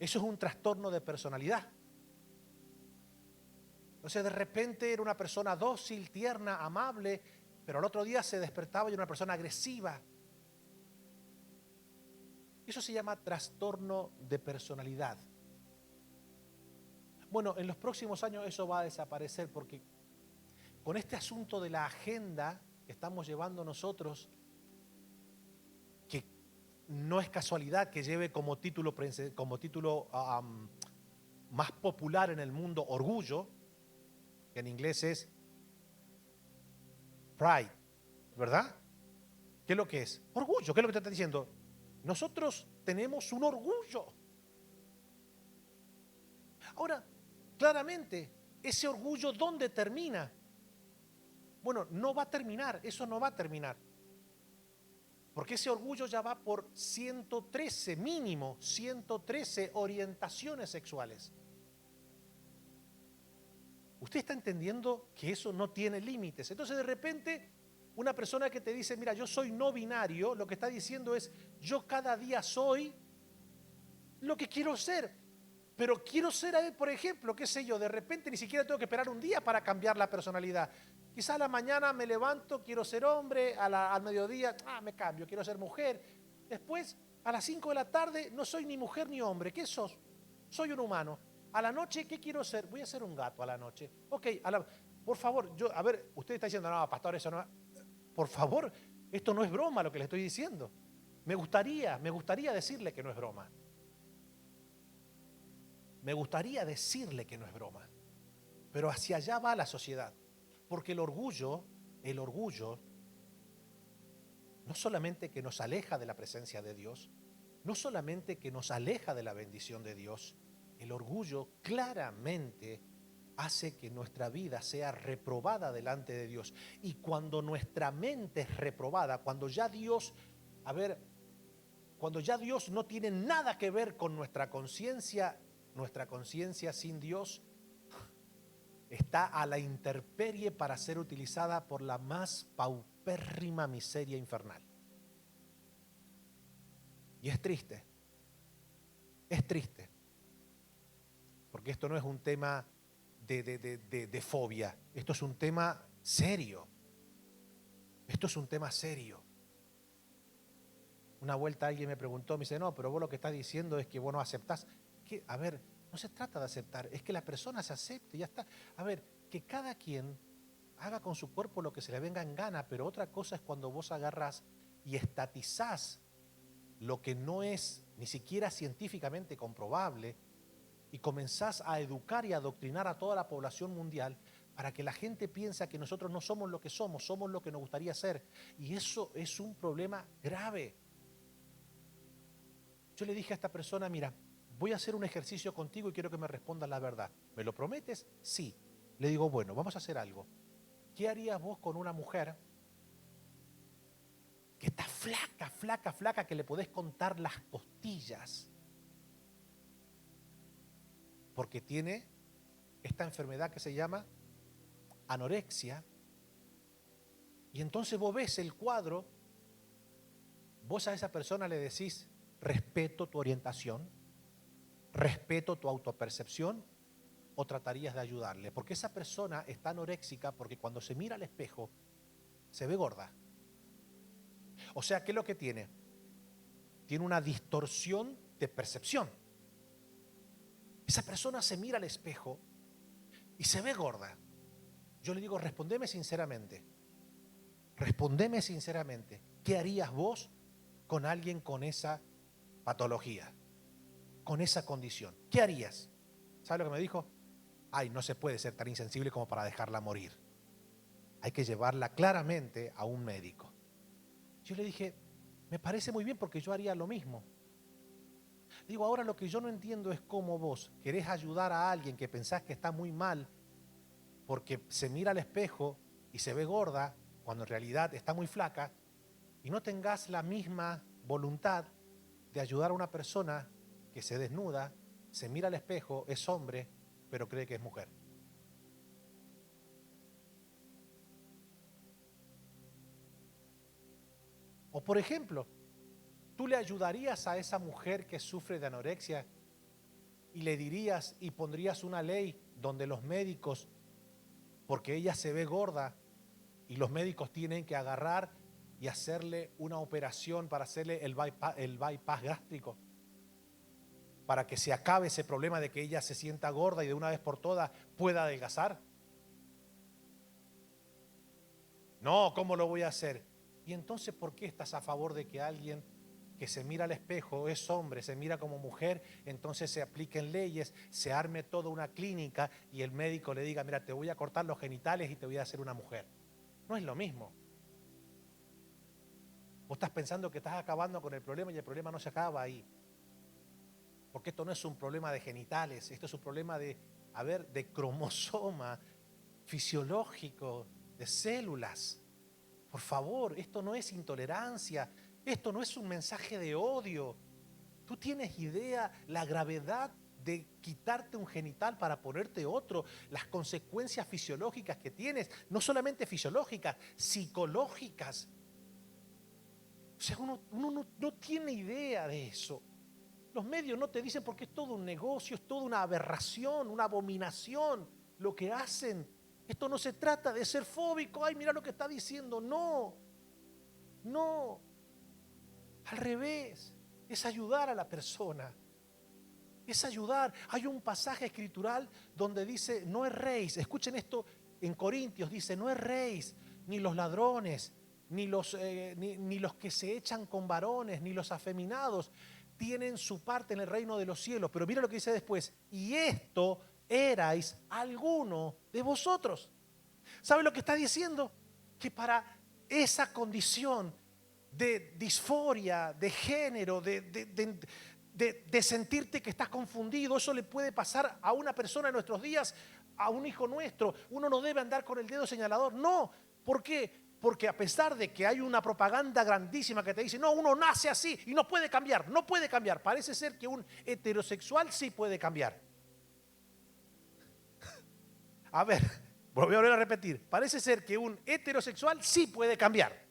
Eso es un trastorno de personalidad. Entonces de repente era una persona dócil, tierna, amable, pero al otro día se despertaba y era una persona agresiva. Eso se llama trastorno de personalidad. Bueno, en los próximos años eso va a desaparecer porque con este asunto de la agenda que estamos llevando nosotros, que no es casualidad que lleve como título más popular en el mundo orgullo, que en inglés es pride, ¿verdad? ¿Qué es lo que es? Orgullo, ¿qué es lo que te está diciendo? Nosotros tenemos un orgullo. Ahora, claramente, ese orgullo, ¿dónde termina? Bueno, no va a terminar, eso no va a terminar. Porque ese orgullo ya va por 113, mínimo 113 orientaciones sexuales. Usted está entendiendo que eso no tiene límites. Entonces de repente una persona que te dice, mira, yo soy no binario, lo que está diciendo es, yo cada día soy lo que quiero ser. Pero quiero ser, por ejemplo, qué sé yo, de repente ni siquiera tengo que esperar un día para cambiar la personalidad. Quizás a la mañana me levanto, quiero ser hombre, al mediodía, me cambio, quiero ser mujer. Después, a las 5 de la tarde, no soy ni mujer ni hombre. ¿Qué sos? Soy un humano. A la noche, ¿qué quiero ser? Voy a ser un gato a la noche. Ok, por favor, a ver, usted está diciendo, no, pastor, eso no. Por favor, esto no es broma lo que le estoy diciendo. Me gustaría decirle que no es broma. Me gustaría decirle que no es broma. Pero hacia allá va la sociedad. Porque el orgullo, no solamente que nos aleja de la presencia de Dios, no solamente que nos aleja de la bendición de Dios, el orgullo claramente hace que nuestra vida sea reprobada delante de Dios. Y cuando nuestra mente es reprobada, cuando ya Dios no tiene nada que ver con nuestra conciencia sin Dios está a la intemperie para ser utilizada por la más paupérrima miseria infernal. Y es triste, porque esto no es un tema de fobia, esto es un tema serio. Una vuelta alguien me preguntó, me dice, no, pero vos lo que estás diciendo es que vos no aceptás. Que, a ver, no se trata de aceptar, es que la persona se acepte y ya está. A ver, que cada quien haga con su cuerpo lo que se le venga en gana, pero otra cosa es cuando vos agarrás y estatizás lo que no es ni siquiera científicamente comprobable y comenzás a educar y adoctrinar a toda la población mundial para que la gente piense que nosotros no somos lo que somos lo que nos gustaría ser. Y eso es un problema grave. Yo le dije a esta persona, mira, voy a hacer un ejercicio contigo y quiero que me respondas la verdad. ¿Me lo prometes? Sí. Le digo, bueno, vamos a hacer algo. ¿Qué harías vos con una mujer que está flaca, que le podés contar las costillas? Porque tiene esta enfermedad que se llama anorexia. Y entonces vos ves el cuadro, vos a esa persona le decís, respeto tu orientación, respeto tu autopercepción, o tratarías de ayudarle, porque esa persona está anoréxica porque cuando se mira al espejo se ve gorda. O sea, ¿qué es lo que tiene? Tiene una distorsión de percepción. Esa persona se mira al espejo y se ve gorda. Yo le digo, respondeme sinceramente, ¿qué harías vos con alguien con esa patología, con esa condición? ¿Qué harías? ¿Sabe lo que me dijo? Ay, no se puede ser tan insensible como para dejarla morir. hay que llevarla claramente a un médico. Yo le dije, me parece muy bien porque yo haría lo mismo. Digo, ahora lo que yo no entiendo es cómo vos querés ayudar a alguien que pensás que está muy mal porque se mira al espejo y se ve gorda cuando en realidad está muy flaca, y no tengas la misma voluntad de ayudar a una persona que se desnuda, se mira al espejo, es hombre, pero cree que es mujer. O por ejemplo, ¿tú le ayudarías a esa mujer que sufre de anorexia y le dirías y pondrías una ley donde los médicos, porque ella se ve gorda y los médicos tienen que agarrar y hacerle una operación para hacerle el bypass gástrico, para que se acabe ese problema de que ella se sienta gorda y de una vez por todas pueda adelgazar? No, ¿cómo lo voy a hacer? Y entonces, ¿por qué estás a favor de que alguien que se mira al espejo es hombre, se mira como mujer, entonces se apliquen leyes, se arme toda una clínica y el médico le diga, mira, te voy a cortar los genitales y te voy a hacer una mujer? No es lo mismo. Vos estás pensando que estás acabando con el problema y el problema no se acaba ahí. Porque esto no es un problema de genitales, esto es un problema de cromosoma fisiológico, de células. Por favor, esto no es intolerancia, esto no es un mensaje de odio. ¿Tú tienes idea la gravedad de quitarte un genital para ponerte otro? Las consecuencias fisiológicas que tienes, no solamente fisiológicas, psicológicas. O sea, uno no tiene idea de eso. Los medios no te dicen porque es todo un negocio, es toda una aberración, una abominación lo que hacen. Esto no se trata de ser fóbico, ay, mira lo que está diciendo. No, no, al revés, es ayudar a la persona. Es ayudar. Hay un pasaje escritural donde dice, no erréis. Escuchen esto en Corintios, dice, no erréis, ni los ladrones, ni los que se echan con varones, ni los afeminados tienen su parte en el reino de los cielos. Pero mira lo que dice después, y esto erais alguno de vosotros. ¿Sabe lo que está diciendo? Que para esa condición de disforia, de género, de sentirte que estás confundido, eso le puede pasar a una persona en nuestros días, a un hijo nuestro. Uno no debe andar con el dedo señalador. No. ¿Por qué? Porque a pesar de que hay una propaganda grandísima que te dice, no, uno nace así y no puede cambiar, no puede cambiar. Parece ser que un heterosexual sí puede cambiar. A ver, voy a volver a repetir. Parece ser que un heterosexual sí puede cambiar,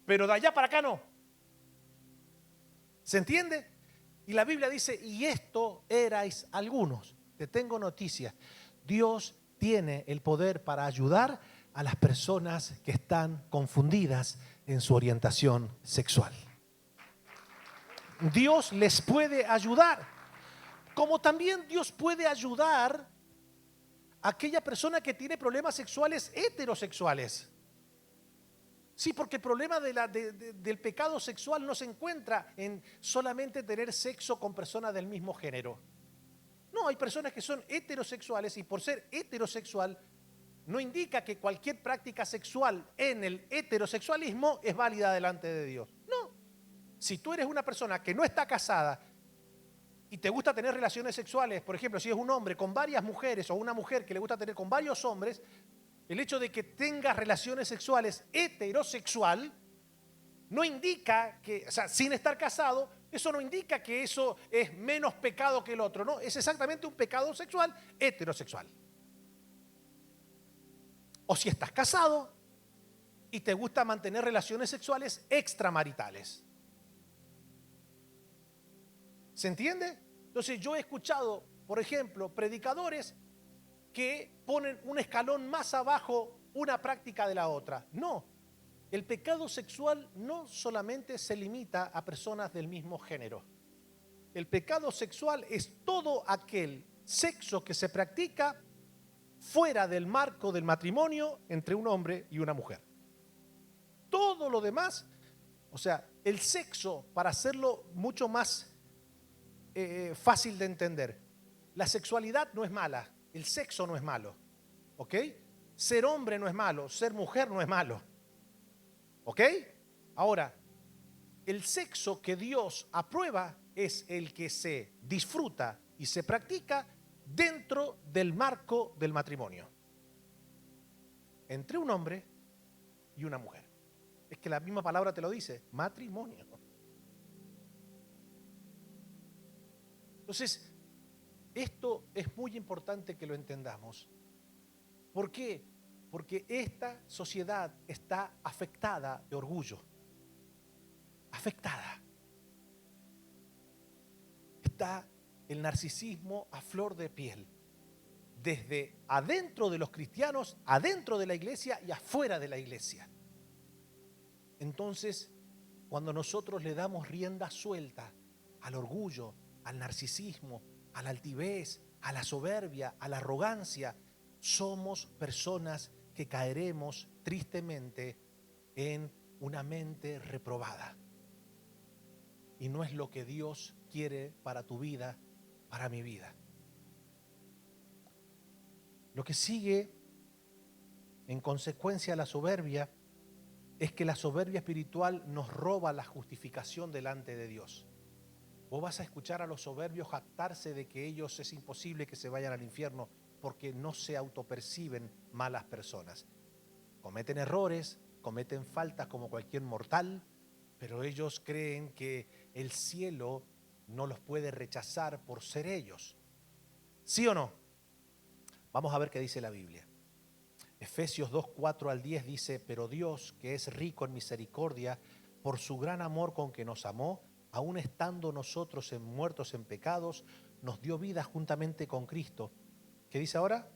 pero de allá para acá no. ¿Se entiende? Y la Biblia dice, y esto erais algunos. Te tengo noticias. Dios tiene el poder para ayudar a las personas que están confundidas en su orientación sexual. Dios les puede ayudar, como también Dios puede ayudar a aquella persona que tiene problemas sexuales heterosexuales. Sí, porque el problema del pecado sexual no se encuentra en solamente tener sexo con personas del mismo género. No, hay personas que son heterosexuales y por ser heterosexual no indica que cualquier práctica sexual en el heterosexualismo es válida delante de Dios. No. Si tú eres una persona que no está casada y te gusta tener relaciones sexuales, por ejemplo, si es un hombre con varias mujeres o una mujer que le gusta tener con varios hombres, el hecho de que tengas relaciones sexuales heterosexual no indica que, o sea, sin estar casado, eso no indica que eso es menos pecado que el otro, no, es exactamente un pecado sexual heterosexual. O si estás casado y te gusta mantener relaciones sexuales extramaritales. ¿Se entiende? Entonces yo he escuchado, por ejemplo, predicadores que ponen un escalón más abajo una práctica de la otra. No, el pecado sexual no solamente se limita a personas del mismo género. El pecado sexual es todo aquel sexo que se practica fuera del marco del matrimonio entre un hombre y una mujer. Todo lo demás, o sea, el sexo, para hacerlo mucho más fácil de entender, la sexualidad no es mala, el sexo no es malo, ¿ok? Ser hombre no es malo, ser mujer no es malo. ¿Ok? Ahora, el sexo que Dios aprueba es el que se disfruta y se practica dentro del marco del matrimonio, entre un hombre y una mujer. Es que la misma palabra te lo dice, matrimonio. Entonces, esto es muy importante que lo entendamos. ¿Por qué? Porque esta sociedad está afectada de orgullo. Afectada. Está el narcisismo a flor de piel. Desde adentro de los cristianos, adentro de la iglesia y afuera de la iglesia. Entonces, cuando nosotros le damos rienda suelta al orgullo, al narcisismo, a la altivez, a la soberbia, a la arrogancia, somos personas que caeremos tristemente en una mente reprobada. Y no es lo que Dios quiere para tu vida, para mi vida. Lo que sigue en consecuencia a la soberbia es que la soberbia espiritual nos roba la justificación delante de Dios. Vos vas a escuchar a los soberbios jactarse de que ellos es imposible que se vayan al infierno porque no se autoperciben malas personas. Cometen errores, cometen faltas como cualquier mortal, pero ellos creen que el cielo no los puede rechazar por ser ellos. ¿Sí o no? Vamos a ver qué dice la Biblia. Efesios 2, 4 al 10 dice: pero Dios, que es rico en misericordia, por su gran amor con que nos amó, aun estando nosotros muertos en pecados, nos dio vida juntamente con Cristo. ¿Qué dice ahora?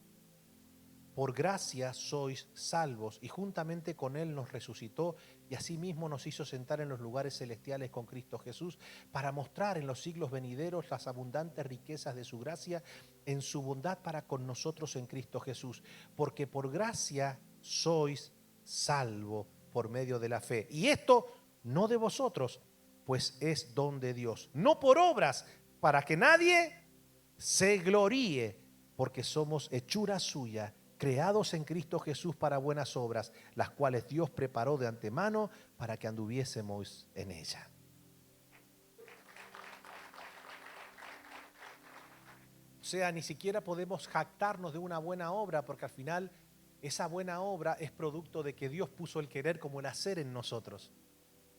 Por gracia sois salvos, y juntamente con Él nos resucitó, y asimismo nos hizo sentar en los lugares celestiales con Cristo Jesús, para mostrar en los siglos venideros las abundantes riquezas de su gracia, en su bondad para con nosotros en Cristo Jesús. Porque por gracia sois salvos por medio de la fe. Y esto no de vosotros, pues es don de Dios, no por obras, para que nadie se gloríe, porque somos hechura suya, creados en Cristo Jesús para buenas obras, las cuales Dios preparó de antemano para que anduviésemos en ella. O sea, ni siquiera podemos jactarnos de una buena obra, porque al final esa buena obra es producto de que Dios puso el querer como el hacer en nosotros.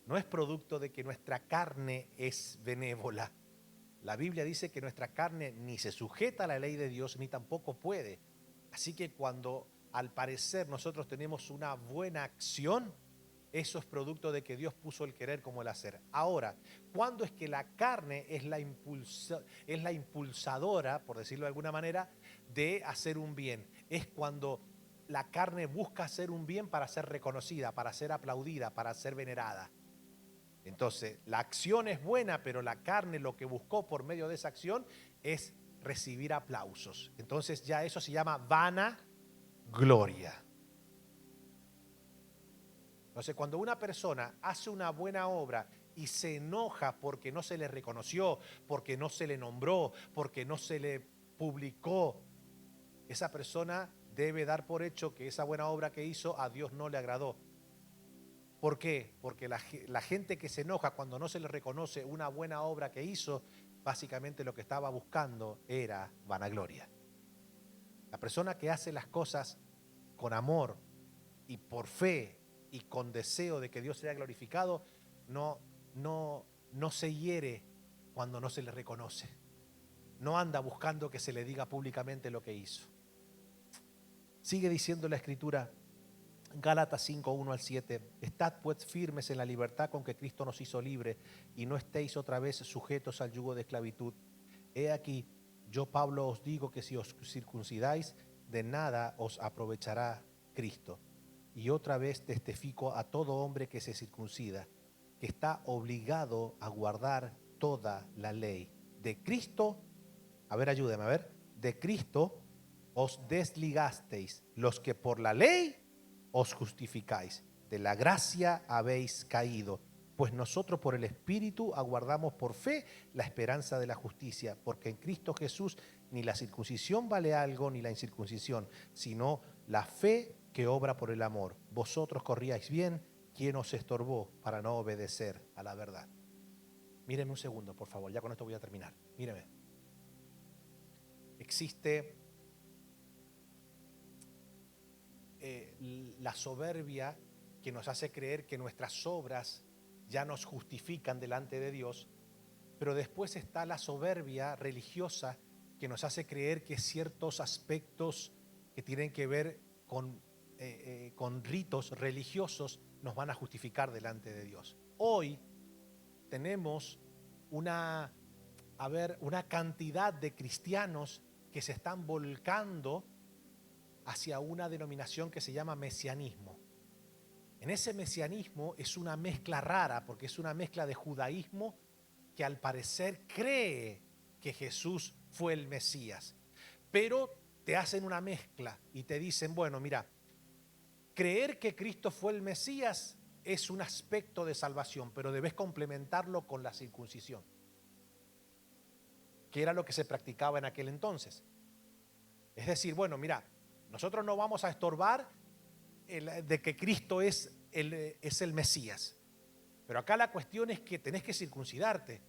No es producto de que nuestra carne es benévola. La Biblia dice que nuestra carne ni se sujeta a la ley de Dios, ni tampoco puede. Así que cuando al parecer nosotros tenemos una buena acción, eso es producto de que Dios puso el querer como el hacer. Ahora, ¿cuándo es que la carne es la impulsadora, por decirlo de alguna manera, de hacer un bien? Es cuando la carne busca hacer un bien para ser reconocida, para ser aplaudida, para ser venerada. Entonces, la acción es buena, pero la carne lo que buscó por medio de esa acción es recibir aplausos. Entonces ya eso se llama vanagloria. Entonces, cuando una persona hace una buena obra y se enoja porque no se le reconoció, porque no se le nombró, porque no se le publicó, esa persona debe dar por hecho que esa buena obra que hizo a Dios no le agradó. ¿Por qué? Porque la gente que se enoja cuando no se le reconoce una buena obra que hizo, básicamente lo que estaba buscando era vanagloria. La persona que hace las cosas con amor y por fe y con deseo de que Dios sea glorificado, no se hiere cuando no se le reconoce. No anda buscando que se le diga públicamente lo que hizo. Sigue diciendo la Escritura, Gálatas 5, 1 al 7, estad pues firmes en la libertad con que Cristo nos hizo libre, y no estéis otra vez sujetos al yugo de esclavitud. He aquí, yo Pablo os digo que si os circuncidáis, de nada os aprovechará Cristo. Y otra vez testifico a todo hombre que se circuncida, que está obligado a guardar toda la ley. De Cristo, a ver, ayúdeme, a ver, de Cristo os desligasteis, los que por la ley os justificáis, de la gracia habéis caído, pues nosotros por el Espíritu aguardamos por fe la esperanza de la justicia, porque en Cristo Jesús ni la circuncisión vale algo ni la incircuncisión, sino la fe que obra por el amor. Vosotros corríais bien, ¿quién os estorbó para no obedecer a la verdad? Míreme un segundo, por favor, ya con esto voy a terminar. Míreme. Existe la soberbia que nos hace creer que nuestras obras ya nos justifican delante de Dios, pero después está la soberbia religiosa que nos hace creer que ciertos aspectos que tienen que ver con ritos religiosos nos van a justificar delante de Dios. Hoy tenemos una cantidad de cristianos que se están volcando hacia una denominación que se llama mesianismo. En ese mesianismo es una mezcla rara, porque es una mezcla de judaísmo que al parecer cree que Jesús fue el Mesías, pero te hacen una mezcla y te dicen, bueno, mira, creer que Cristo fue el Mesías es un aspecto de salvación, pero debes complementarlo con la circuncisión, que era lo que se practicaba en aquel entonces. Es decir, bueno, mira, nosotros no vamos a estorbar de que Cristo es el Mesías, pero acá la cuestión es que tenés que circuncidarte.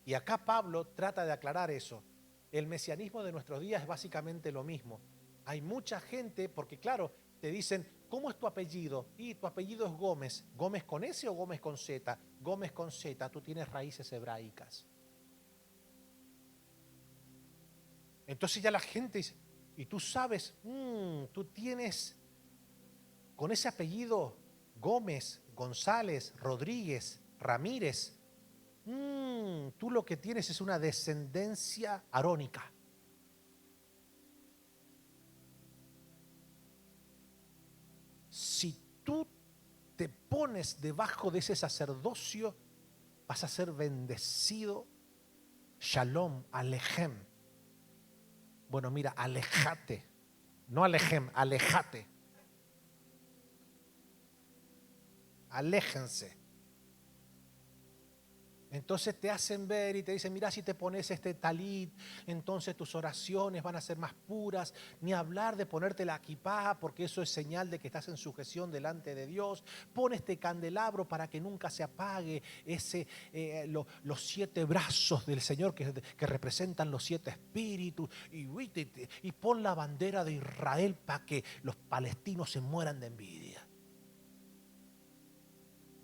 Y acá Pablo trata de aclarar eso. El mesianismo de nuestros días es básicamente lo mismo. Hay mucha gente, porque claro, te dicen, ¿cómo es tu apellido? Y tu apellido es Gómez. ¿Gómez con S o Gómez con Z? Gómez con Z, tú tienes raíces hebraicas. Entonces ya la gente dice, y tú sabes, tú tienes con ese apellido Gómez, González, Rodríguez, Ramírez, tú lo que tienes es una descendencia arónica. Si tú te pones debajo de ese sacerdocio, vas a ser bendecido. Shalom, alejem. Bueno, mira, alejate. No alejem, alejate. Aléjense. Entonces te hacen ver y te dicen, mira, si te pones este talit, entonces tus oraciones van a ser más puras. Ni hablar de ponerte la kipá, porque eso es señal de que estás en sujeción delante de Dios. Pon este candelabro para que nunca se apague los 7 brazos del Señor que representan los 7 espíritus. Y pon la bandera de Israel para que los palestinos se mueran de envidia.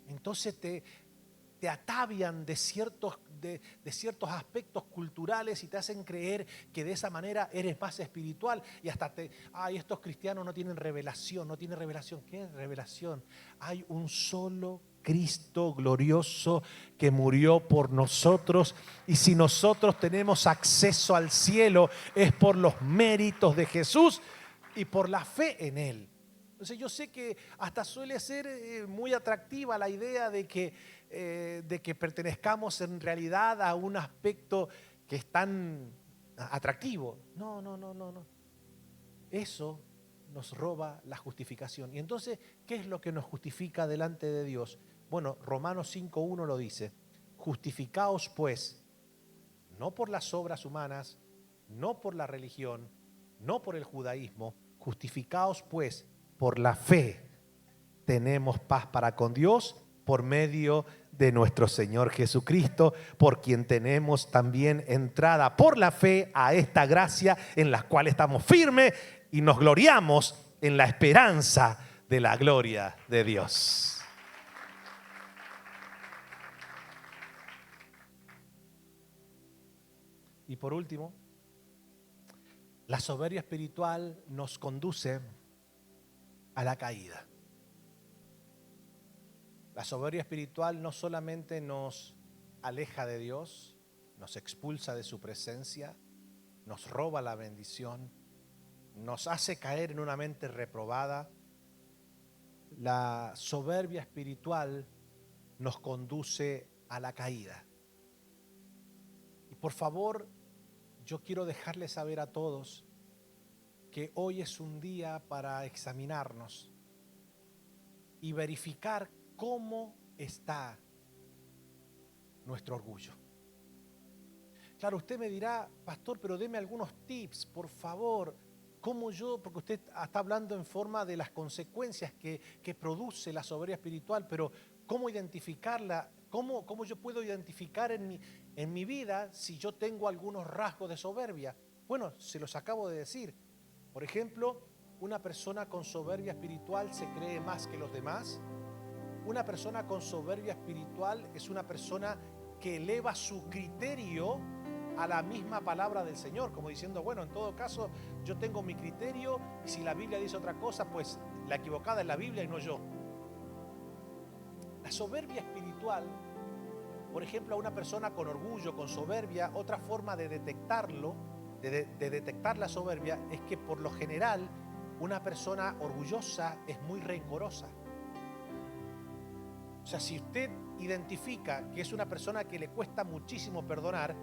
Entonces te atavian de ciertos aspectos culturales y te hacen creer que de esa manera eres más espiritual. Y hasta estos cristianos no tienen revelación. No tienen revelación. ¿Qué es revelación? Hay un solo Cristo glorioso que murió por nosotros, y si nosotros tenemos acceso al cielo es por los méritos de Jesús y por la fe en Él. Entonces yo sé que hasta suele ser muy atractiva la idea de que pertenezcamos en realidad a un aspecto que es tan atractivo. No. Eso nos roba la justificación. Y entonces, ¿qué es lo que nos justifica delante de Dios? Bueno, Romanos 5:1 lo dice: justificaos pues, no por las obras humanas, no por la religión, no por el judaísmo, justificaos pues por la fe. Tenemos paz para con Dios por medio de nuestro Señor Jesucristo, por quien tenemos también entrada por la fe a esta gracia en la cual estamos firmes y nos gloriamos en la esperanza de la gloria de Dios. Y por último, la soberbia espiritual nos conduce a la caída. La soberbia espiritual no solamente nos aleja de Dios, nos expulsa de su presencia, nos roba la bendición, nos hace caer en una mente reprobada. La soberbia espiritual nos conduce a la caída. Y por favor, yo quiero dejarles saber a todos que hoy es un día para examinarnos y verificar cómo está nuestro orgullo. Claro, usted me dirá, pastor, pero deme algunos tips, por favor. porque usted está hablando en forma de las consecuencias que produce la soberbia espiritual, pero ¿cómo identificarla? ¿Cómo yo puedo identificar en mi vida si yo tengo algunos rasgos de soberbia? Bueno, se los acabo de decir. Por ejemplo, una persona con soberbia espiritual se cree más que los demás. Una persona con soberbia espiritual es una persona que eleva su criterio a la misma palabra del Señor, como diciendo, bueno, en todo caso yo tengo mi criterio y si la Biblia dice otra cosa, pues la equivocada es la Biblia y no yo. La soberbia espiritual, por ejemplo, a una persona con orgullo, con soberbia, otra forma de detectarlo, de detectar la soberbia, es que por lo general una persona orgullosa es muy rencorosa. O sea, si usted identifica que es una persona que le cuesta muchísimo perdonar,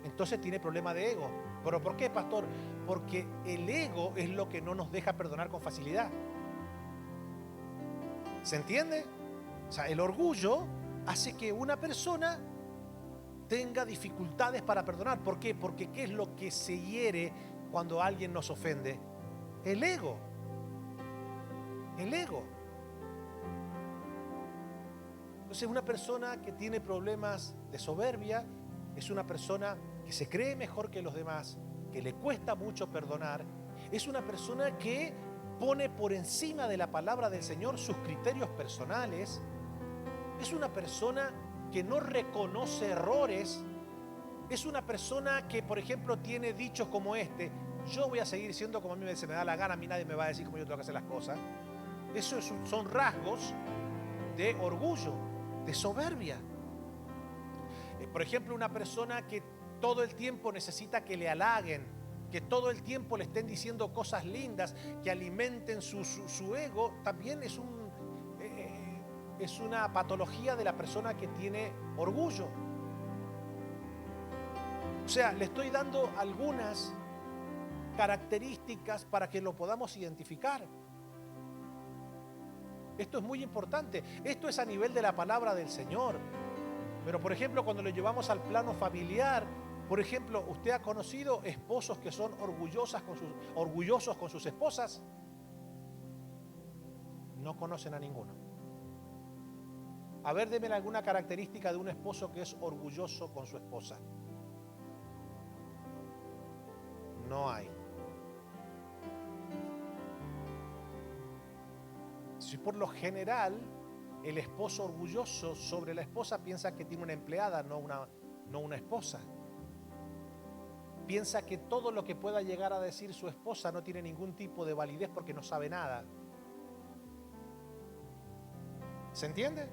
entonces tiene problema de ego. ¿Pero por qué, pastor? Porque el ego es lo que no nos deja perdonar con facilidad. ¿Se entiende? O sea, el orgullo hace que una persona tenga dificultades para perdonar. ¿Por qué? Porque ¿qué es lo que se hiere cuando alguien nos ofende? El ego. El ego. Entonces, una persona que tiene problemas de soberbia es una persona que se cree mejor que los demás, que le cuesta mucho perdonar. Es una persona que pone por encima de la palabra del Señor sus criterios personales. Es una persona que no reconoce errores. Es una persona que, por ejemplo, tiene dichos como este: yo voy a seguir siendo como a mí se me da la gana, a mí nadie me va a decir cómo yo tengo que hacer las cosas. Esos son rasgos de orgullo, de soberbia. Por ejemplo, una persona que todo el tiempo necesita que le halaguen, que todo el tiempo le estén diciendo cosas lindas, que alimenten su ego, también es una patología de la persona que tiene orgullo. O sea, le estoy dando algunas características para que lo podamos identificar. Esto es muy importante. Esto es a nivel de la palabra del Señor. Pero, por ejemplo, cuando lo llevamos al plano familiar, por ejemplo, ¿usted ha conocido esposos que son orgullosos con sus esposas? No conocen a ninguno. A ver, deme alguna característica de un esposo que es orgulloso con su esposa. No hay. Si por lo general el esposo orgulloso sobre la esposa piensa que tiene una empleada, no una esposa. Piensa que todo lo que pueda llegar a decir su esposa no tiene ningún tipo de validez porque no sabe nada. ¿Se entiende?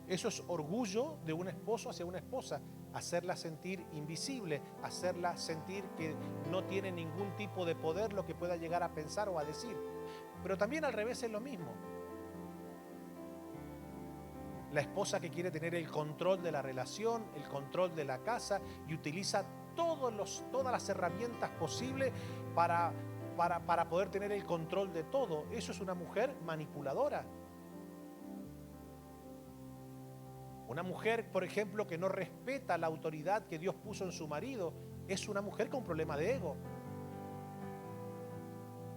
Eso es orgullo de un esposo hacia una esposa. Hacerla sentir invisible, hacerla sentir que no tiene ningún tipo de poder lo que pueda llegar a pensar o a decir. Pero también al revés es lo mismo. La esposa que quiere tener el control de la relación, el control de la casa y utiliza todas las herramientas posibles para poder tener el control de todo. Eso es una mujer manipuladora. Una mujer, por ejemplo, que no respeta la autoridad que Dios puso en su marido, es una mujer con problema de ego.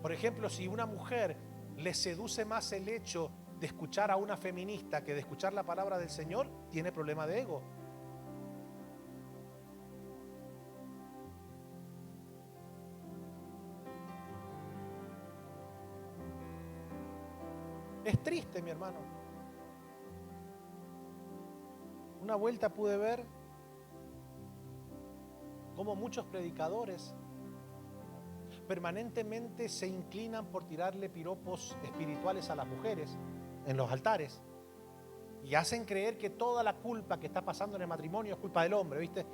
Por ejemplo, si una mujer le seduce más el hecho de escuchar a una feminista que de escuchar la palabra del Señor, tiene problema de ego. Es triste, mi hermano. Una vuelta pude ver cómo muchos predicadores permanentemente se inclinan por tirarle piropos espirituales a las mujeres en los altares y hacen creer que toda la culpa que está pasando en el matrimonio es culpa del hombre, ¿viste?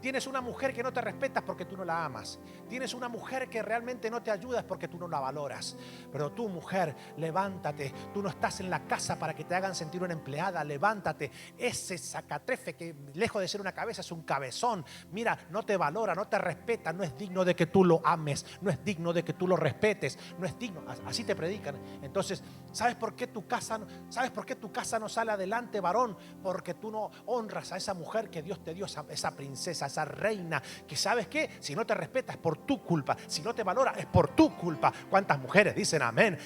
Tienes una mujer que no te respetas porque tú no la amas. Tienes una mujer que realmente no te ayuda porque tú no la valoras. Pero tú, mujer, levántate. Tú no estás en la casa para que te hagan sentir una empleada. Levántate. Ese sacatrefe que lejos de ser una cabeza es un cabezón. Mira, no te valora, no te respeta. No es digno de que tú lo ames. No es digno de que tú lo respetes. No es digno. Así te predican. Entonces, ¿sabes por qué tu casa no sale adelante, varón? Porque tú no honras a esa mujer que Dios te dio, esa princesa. esa reina que, ¿sabes qué? Si no te respeta es por tu culpa, si no te valora es por tu culpa. ¿Cuántas mujeres dicen amén?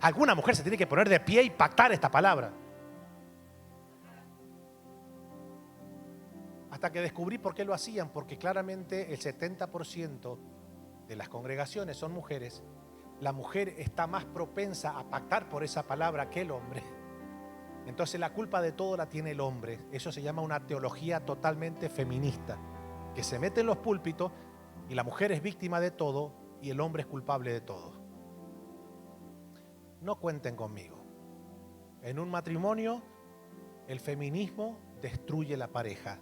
Alguna mujer se tiene que poner de pie y pactar esta palabra. Hasta que descubrí por qué lo hacían, porque claramente el 70% de las congregaciones son mujeres. La mujer está más propensa a pactar por esa palabra que el hombre. Entonces la culpa de todo la tiene el hombre. Eso se llama una teología totalmente feminista, que se mete en los púlpitos y la mujer es víctima de todo y el hombre es culpable de todo. No cuenten conmigo. En un matrimonio, el feminismo destruye la pareja.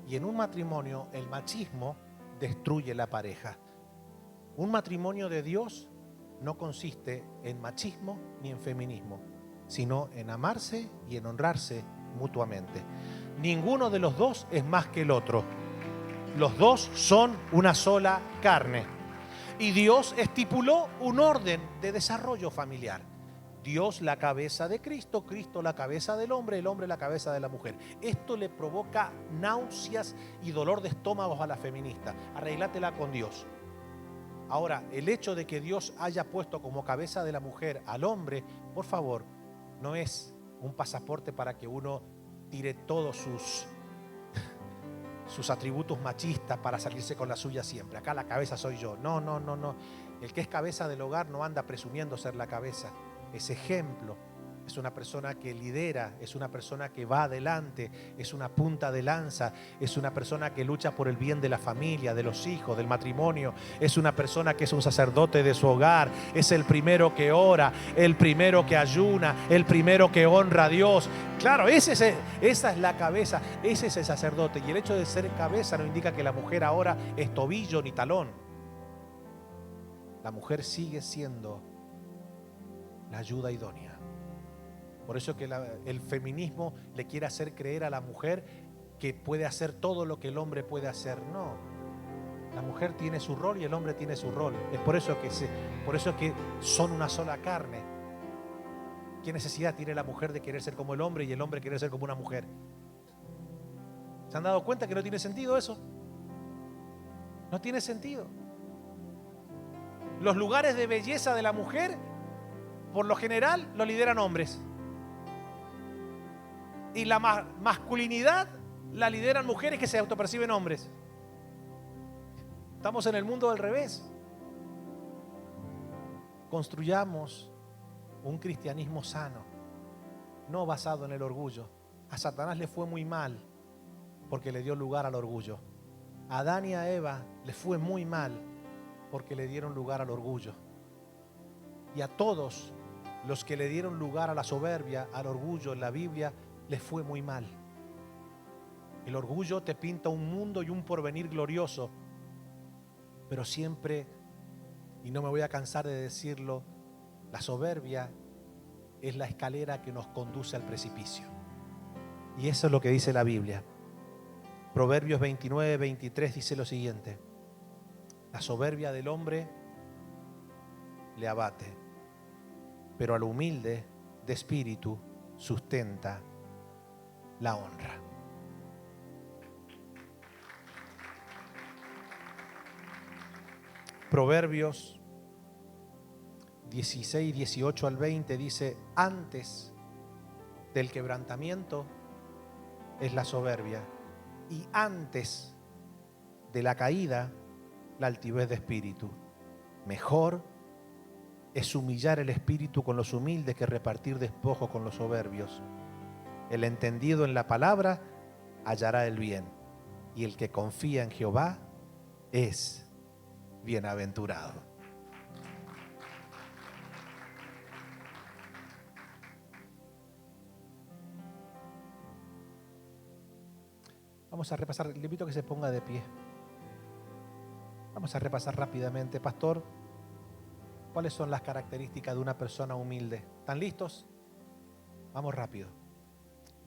Y en un matrimonio, el machismo destruye la pareja. Un matrimonio de Dios no consiste en machismo ni en feminismo, sino en amarse y en honrarse mutuamente. Ninguno de los dos es más que el otro. Los dos son una sola carne. Y Dios estipuló un orden de desarrollo familiar. Dios la cabeza de Cristo, Cristo la cabeza del hombre, el hombre la cabeza de la mujer. Esto le provoca náuseas y dolor de estómago a la feminista. Arreglátela con Dios. Ahora, el hecho de que Dios haya puesto como cabeza de la mujer al hombre, por favor, no es un pasaporte para que uno tire todos sus atributos machistas para salirse con la suya siempre. Acá la cabeza soy yo. No. El que es cabeza del hogar no anda presumiendo ser la cabeza. Es ejemplo. Es una persona que lidera, es una persona que va adelante, es una punta de lanza, es una persona que lucha por el bien de la familia, de los hijos, del matrimonio, es una persona que es un sacerdote de su hogar, es el primero que ora, el primero que ayuna, el primero que honra a Dios. Claro, esa es la cabeza, ese es el sacerdote. Y el hecho de ser cabeza no indica que la mujer ahora es tobillo ni talón. La mujer sigue siendo la ayuda idónea. Por eso que el feminismo le quiere hacer creer a la mujer que puede hacer todo lo que el hombre puede hacer. No, la mujer tiene su rol y el hombre tiene su rol. Es por eso que son una sola carne. ¿Qué necesidad tiene la mujer de querer ser como el hombre y el hombre querer ser como una mujer? ¿Se han dado cuenta que no tiene sentido eso? No tiene sentido. Los lugares de belleza de la mujer, por lo general, lo lideran hombres. Y la masculinidad la lideran mujeres que se autoperciben hombres. Estamos en el mundo del revés. Construyamos un cristianismo sano, no basado en el orgullo. A Satanás le fue muy mal porque le dio lugar al orgullo. A Adán y a Eva le fue muy mal porque le dieron lugar al orgullo. Y a todos los que le dieron lugar a la soberbia, al orgullo en la Biblia, les fue muy mal. El orgullo te pinta un mundo y un porvenir glorioso, pero siempre, y no me voy a cansar de decirlo, la soberbia es la escalera que nos conduce al precipicio. Y eso es lo que dice la Biblia. Proverbios 29, 23 dice lo siguiente: la soberbia del hombre le abate, pero al humilde de espíritu sustenta la honra. Proverbios 16, 18 al 20 dice: antes del quebrantamiento es la soberbia, y antes de la caída la altivez de espíritu. Mejor es humillar el espíritu con los humildes que repartir despojo con los soberbios. El entendido en la palabra hallará el bien, y el que confía en Jehová es bienaventurado. Vamos a repasar, le invito a que se ponga de pie. Vamos a repasar rápidamente. Pastor, ¿cuáles son las características de una persona humilde? ¿Están listos? Vamos rápido.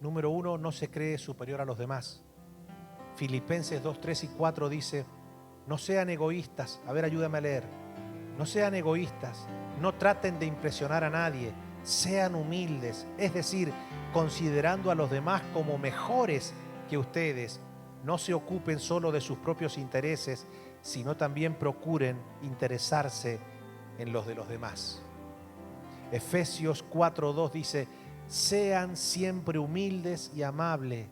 Número 1, no se cree superior a los demás. Filipenses 2, 3 y 4 dice: no sean egoístas. A ver, ayúdame a leer. No sean egoístas, no traten de impresionar a nadie, sean humildes, es decir, considerando a los demás como mejores que ustedes. no se ocupen solo de sus propios intereses, sino también procuren interesarse en los de los demás. Efesios 4:2 dice: sean siempre humildes y amables,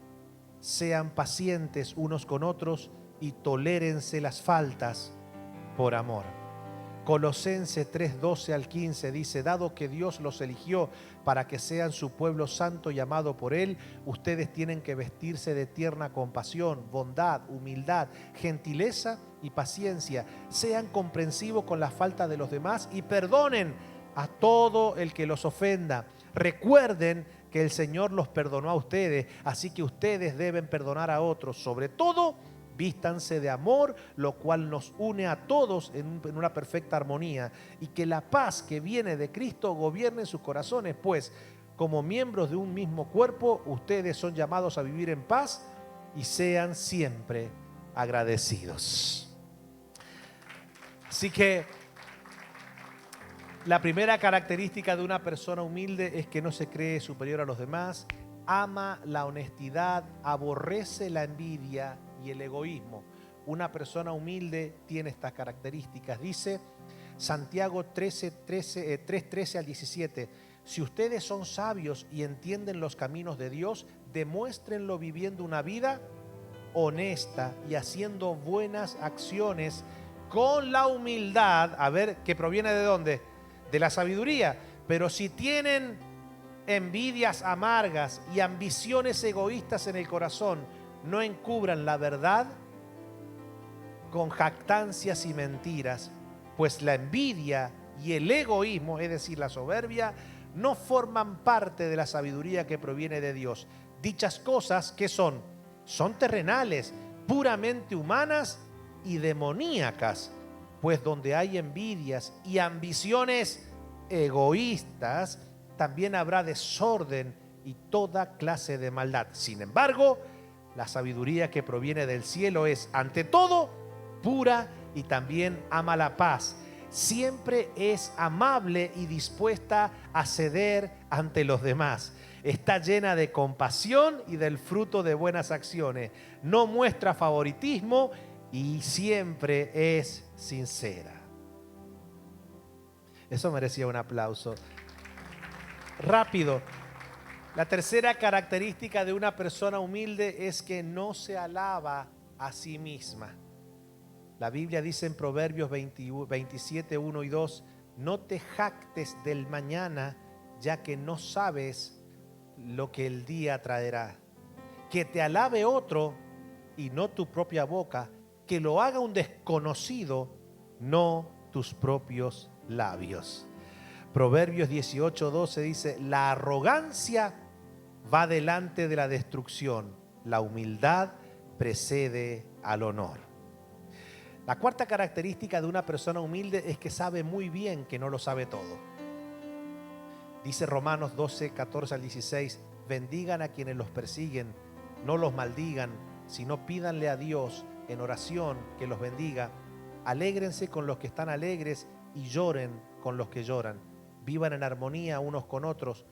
sean pacientes unos con otros y tolérense las faltas por amor. Colosenses 3:12 al 15 dice: dado que Dios los eligió para que sean su pueblo santo y amado por Él, ustedes tienen que vestirse de tierna compasión, bondad, humildad, gentileza y paciencia. Sean comprensivos con la falta de los demás y perdonen a todo el que los ofenda. Recuerden que el Señor los perdonó a ustedes, así que ustedes deben perdonar a otros. Sobre todo, vístanse de amor, lo cual nos une a todos en una perfecta armonía, y que la paz que viene de Cristo gobierne en sus corazones, pues como miembros de un mismo cuerpo, ustedes son llamados a vivir en paz y sean siempre agradecidos. Así que la primera característica de una persona humilde es que no se cree superior a los demás, ama la honestidad, aborrece la envidia y el egoísmo. Una persona humilde tiene estas características. Dice Santiago 3:13 al 17: si ustedes son sabios y entienden los caminos de Dios, demuéstrenlo viviendo una vida honesta y haciendo buenas acciones con la humildad, a ver, que proviene ¿de dónde? De la sabiduría. Pero si tienen envidias amargas y ambiciones egoístas en el corazón, no encubran la verdad con jactancias y mentiras, pues la envidia y el egoísmo, es decir, la soberbia, no forman parte de la sabiduría que proviene de Dios. Dichas cosas, ¿qué son? Son terrenales, puramente humanas y demoníacas, pues donde hay envidias y ambiciones egoístas, también habrá desorden y toda clase de maldad. Sin embargo, la sabiduría que proviene del cielo es, ante todo, pura y también ama la paz. Siempre es amable y dispuesta a ceder ante los demás. Está llena de compasión y del fruto de buenas acciones. No muestra favoritismo y siempre es sincera. Eso merecía un aplauso. Rápido. La tercera característica de una persona humilde es que no se alaba a sí misma. La Biblia dice en Proverbios 27, 1 y 2: no te jactes del mañana, ya que no sabes lo que el día traerá. Que te alabe otro y no tu propia boca, que lo haga un desconocido, no tus propios labios. Proverbios 18, 12 dice: la arrogancia va delante de la destrucción, la humildad precede al honor. La cuarta característica de una persona humilde es que sabe muy bien que no lo sabe todo. Dice Romanos 12, 14 al 16: bendigan a quienes los persiguen, no los maldigan, sino pídanle a Dios en oración que los bendiga. Alégrense con los que están alegres y lloren con los que lloran. Vivan en armonía unos con otros.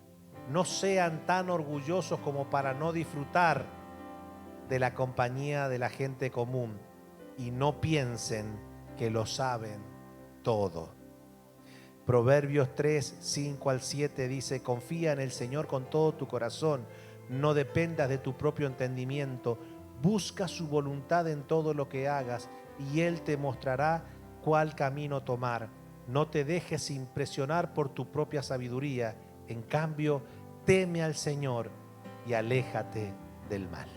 No sean tan orgullosos como para no disfrutar de la compañía de la gente común, y no piensen que lo saben todo. Proverbios 3, 5 al 7 dice: confía en el Señor con todo tu corazón, no dependas de tu propio entendimiento, busca su voluntad en todo lo que hagas y Él te mostrará cuál camino tomar. No te dejes impresionar por tu propia sabiduría, en cambio, teme al Señor y aléjate del mal.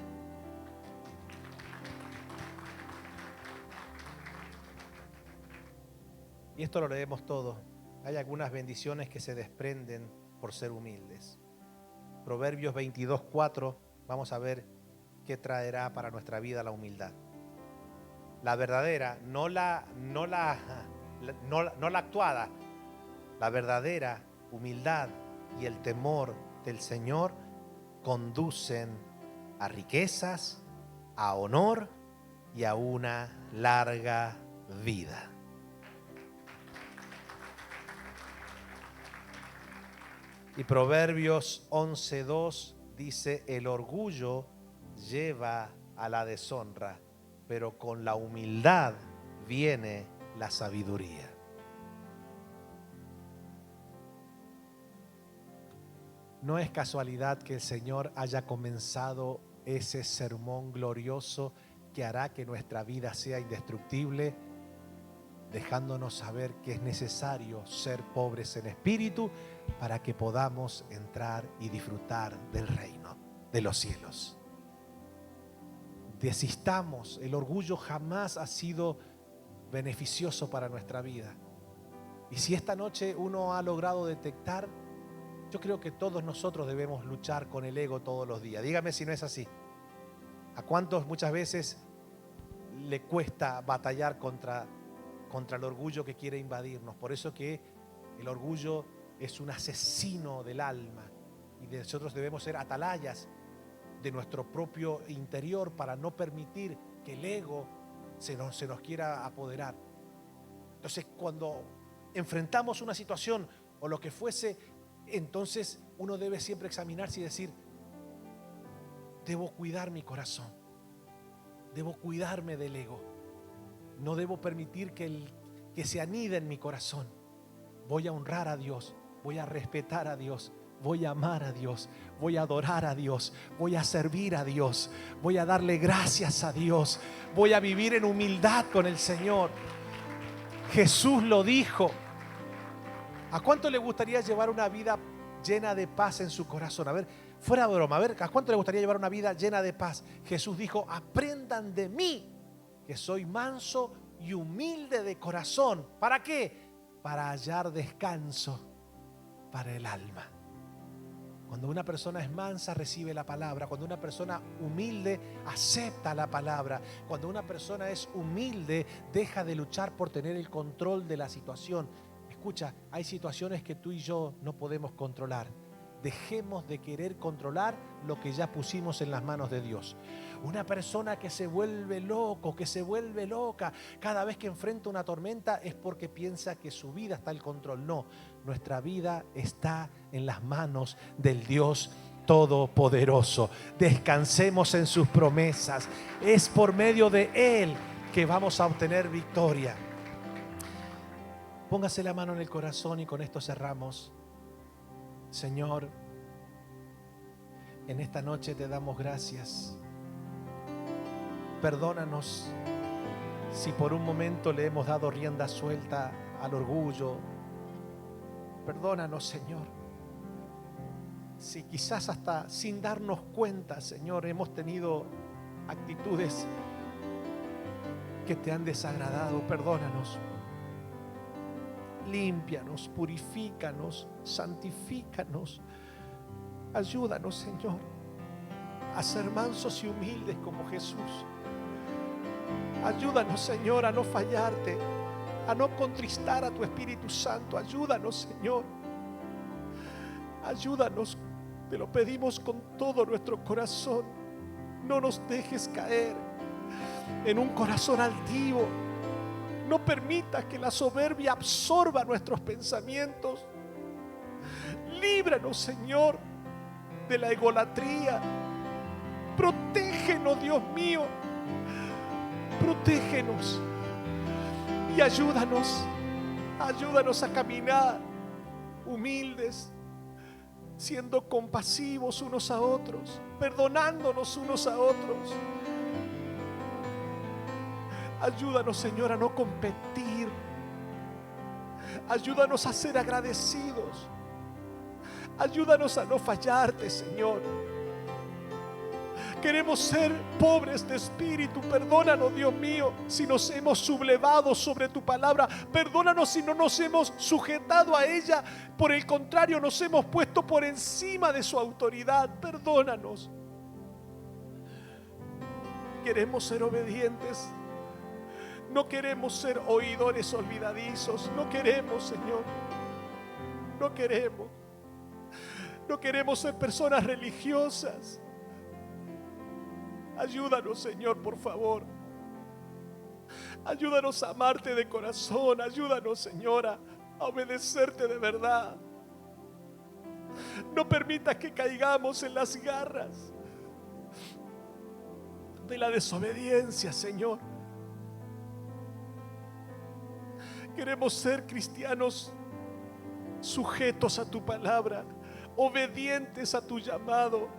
Y esto lo leemos todo. Hay algunas bendiciones que se desprenden por ser humildes. Proverbios 22, 4, vamos a ver qué traerá para nuestra vida la humildad. La verdadera, no la actuada, la verdadera humildad y el temor del Señor conducen a riquezas, a honor y a una larga vida. Y Proverbios 11:2 dice: el orgullo lleva a la deshonra, pero con la humildad viene la sabiduría. No es casualidad que el Señor haya comenzado ese sermón glorioso que hará que nuestra vida sea indestructible, dejándonos saber que es necesario ser pobres en espíritu para que podamos entrar y disfrutar del reino de los cielos. Desistamos, el orgullo jamás ha sido beneficioso para nuestra vida. Y si esta noche uno ha logrado detectar, yo creo que todos nosotros debemos luchar con el ego todos los días. Dígame si no es así. ¿A cuántos muchas veces le cuesta batallar contra el orgullo que quiere invadirnos? Por eso que el orgullo es un asesino del alma y nosotros debemos ser atalayas de nuestro propio interior para no permitir que el ego se nos quiera apoderar. Entonces, cuando enfrentamos una situación o lo que fuese, entonces uno debe siempre examinarse y decir: debo cuidar mi corazón, debo cuidarme del ego, no debo permitir que se anide en mi corazón. Voy a honrar a Dios, voy a respetar a Dios, voy a amar a Dios, voy a adorar a Dios, voy a servir a Dios, voy a darle gracias a Dios, voy a vivir en humildad con el Señor. Jesús lo dijo. ¿A cuánto le gustaría llevar una vida llena de paz en su corazón? A ver, fuera de broma, a ver, ¿a cuánto le gustaría llevar una vida llena de paz? Jesús dijo: aprendan de mí, que soy manso y humilde de corazón. ¿Para qué? Para hallar descanso para el alma. Cuando una persona es mansa, recibe la palabra. Cuando una persona humilde, acepta la palabra. Cuando una persona es humilde, deja de luchar por tener el control de la situación. Escucha, hay situaciones que tú y yo no podemos controlar. Dejemos de querer controlar lo que ya pusimos en las manos de Dios. Una persona que se vuelve loco, que se vuelve loca cada vez que enfrenta una tormenta, es porque piensa que su vida está al control. No, nuestra vida está en las manos del Dios Todopoderoso. Descansemos en sus promesas. Es por medio de Él que vamos a obtener victoria. Póngase la mano en el corazón y con esto cerramos. Señor, en esta noche te damos gracias. Perdónanos si por un momento le hemos dado rienda suelta al orgullo. Perdónanos, Señor, si quizás hasta sin darnos cuenta, Señor, hemos tenido actitudes que te han desagradado. Perdónanos. Límpianos, purifícanos, santifícanos. Ayúdanos, Señor, a ser mansos y humildes como Jesús. Ayúdanos, Señor, a no fallarte, a no contristar a tu Espíritu Santo. Ayúdanos, Señor. Ayúdanos, te lo pedimos con todo nuestro corazón. No nos dejes caer en un corazón altivo. No permitas que la soberbia absorba nuestros pensamientos. Líbranos, Señor, de la egolatría. Protégenos, Dios mío. Protégenos y ayúdanos a caminar humildes, siendo compasivos unos a otros, perdonándonos unos a otros. Ayúdanos, Señor, a no competir. Ayúdanos a ser agradecidos. Ayúdanos a no fallarte, Señor. Queremos ser pobres de espíritu. Perdónanos, Dios mío, si nos hemos sublevado sobre tu palabra. Perdónanos si no nos hemos sujetado a ella. Por el contrario, nos hemos puesto por encima de su autoridad. Perdónanos. Queremos ser obedientes. No queremos ser oidores olvidadizos. No queremos, Señor. No queremos. No queremos ser personas religiosas. Ayúdanos, Señor, por favor. Ayúdanos a amarte de corazón. Ayúdanos, Señora, a obedecerte de verdad. No permitas que caigamos en las garras de la desobediencia, Señor. Queremos ser cristianos sujetos a tu palabra, obedientes a tu llamado.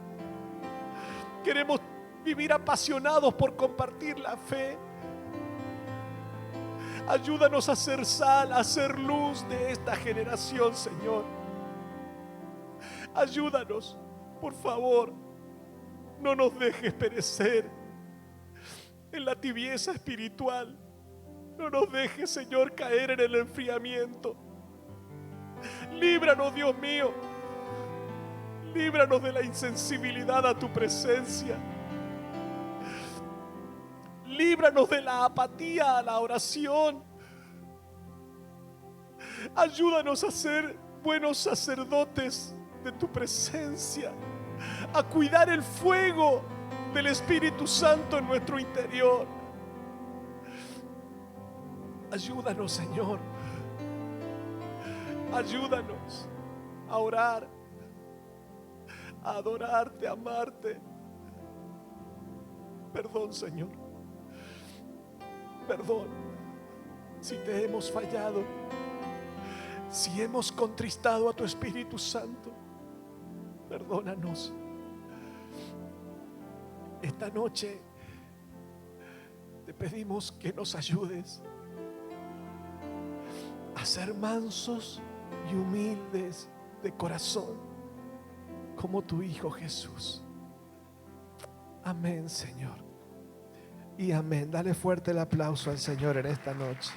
Queremos vivir apasionados por compartir la fe. Ayúdanos a ser sal, a ser luz de esta generación, Señor. Ayúdanos, por favor. No nos dejes perecer en la tibieza espiritual. No nos dejes, Señor, caer en el enfriamiento. Líbranos, Dios mío. Líbranos de la insensibilidad a tu presencia. Líbranos de la apatía a la oración. Ayúdanos a ser buenos sacerdotes de tu presencia, a cuidar el fuego del Espíritu Santo en nuestro interior. Ayúdanos, Señor. Ayúdanos a orar, a adorarte, a amarte. Perdón, Señor. Perdón si te hemos fallado, si hemos contristado a tu Espíritu Santo. Perdónanos. Esta noche te pedimos que nos ayudes a ser mansos y humildes de corazón, como tu Hijo Jesús. Amén, Señor. Y amén. Dale fuerte el aplauso al Señor en esta noche.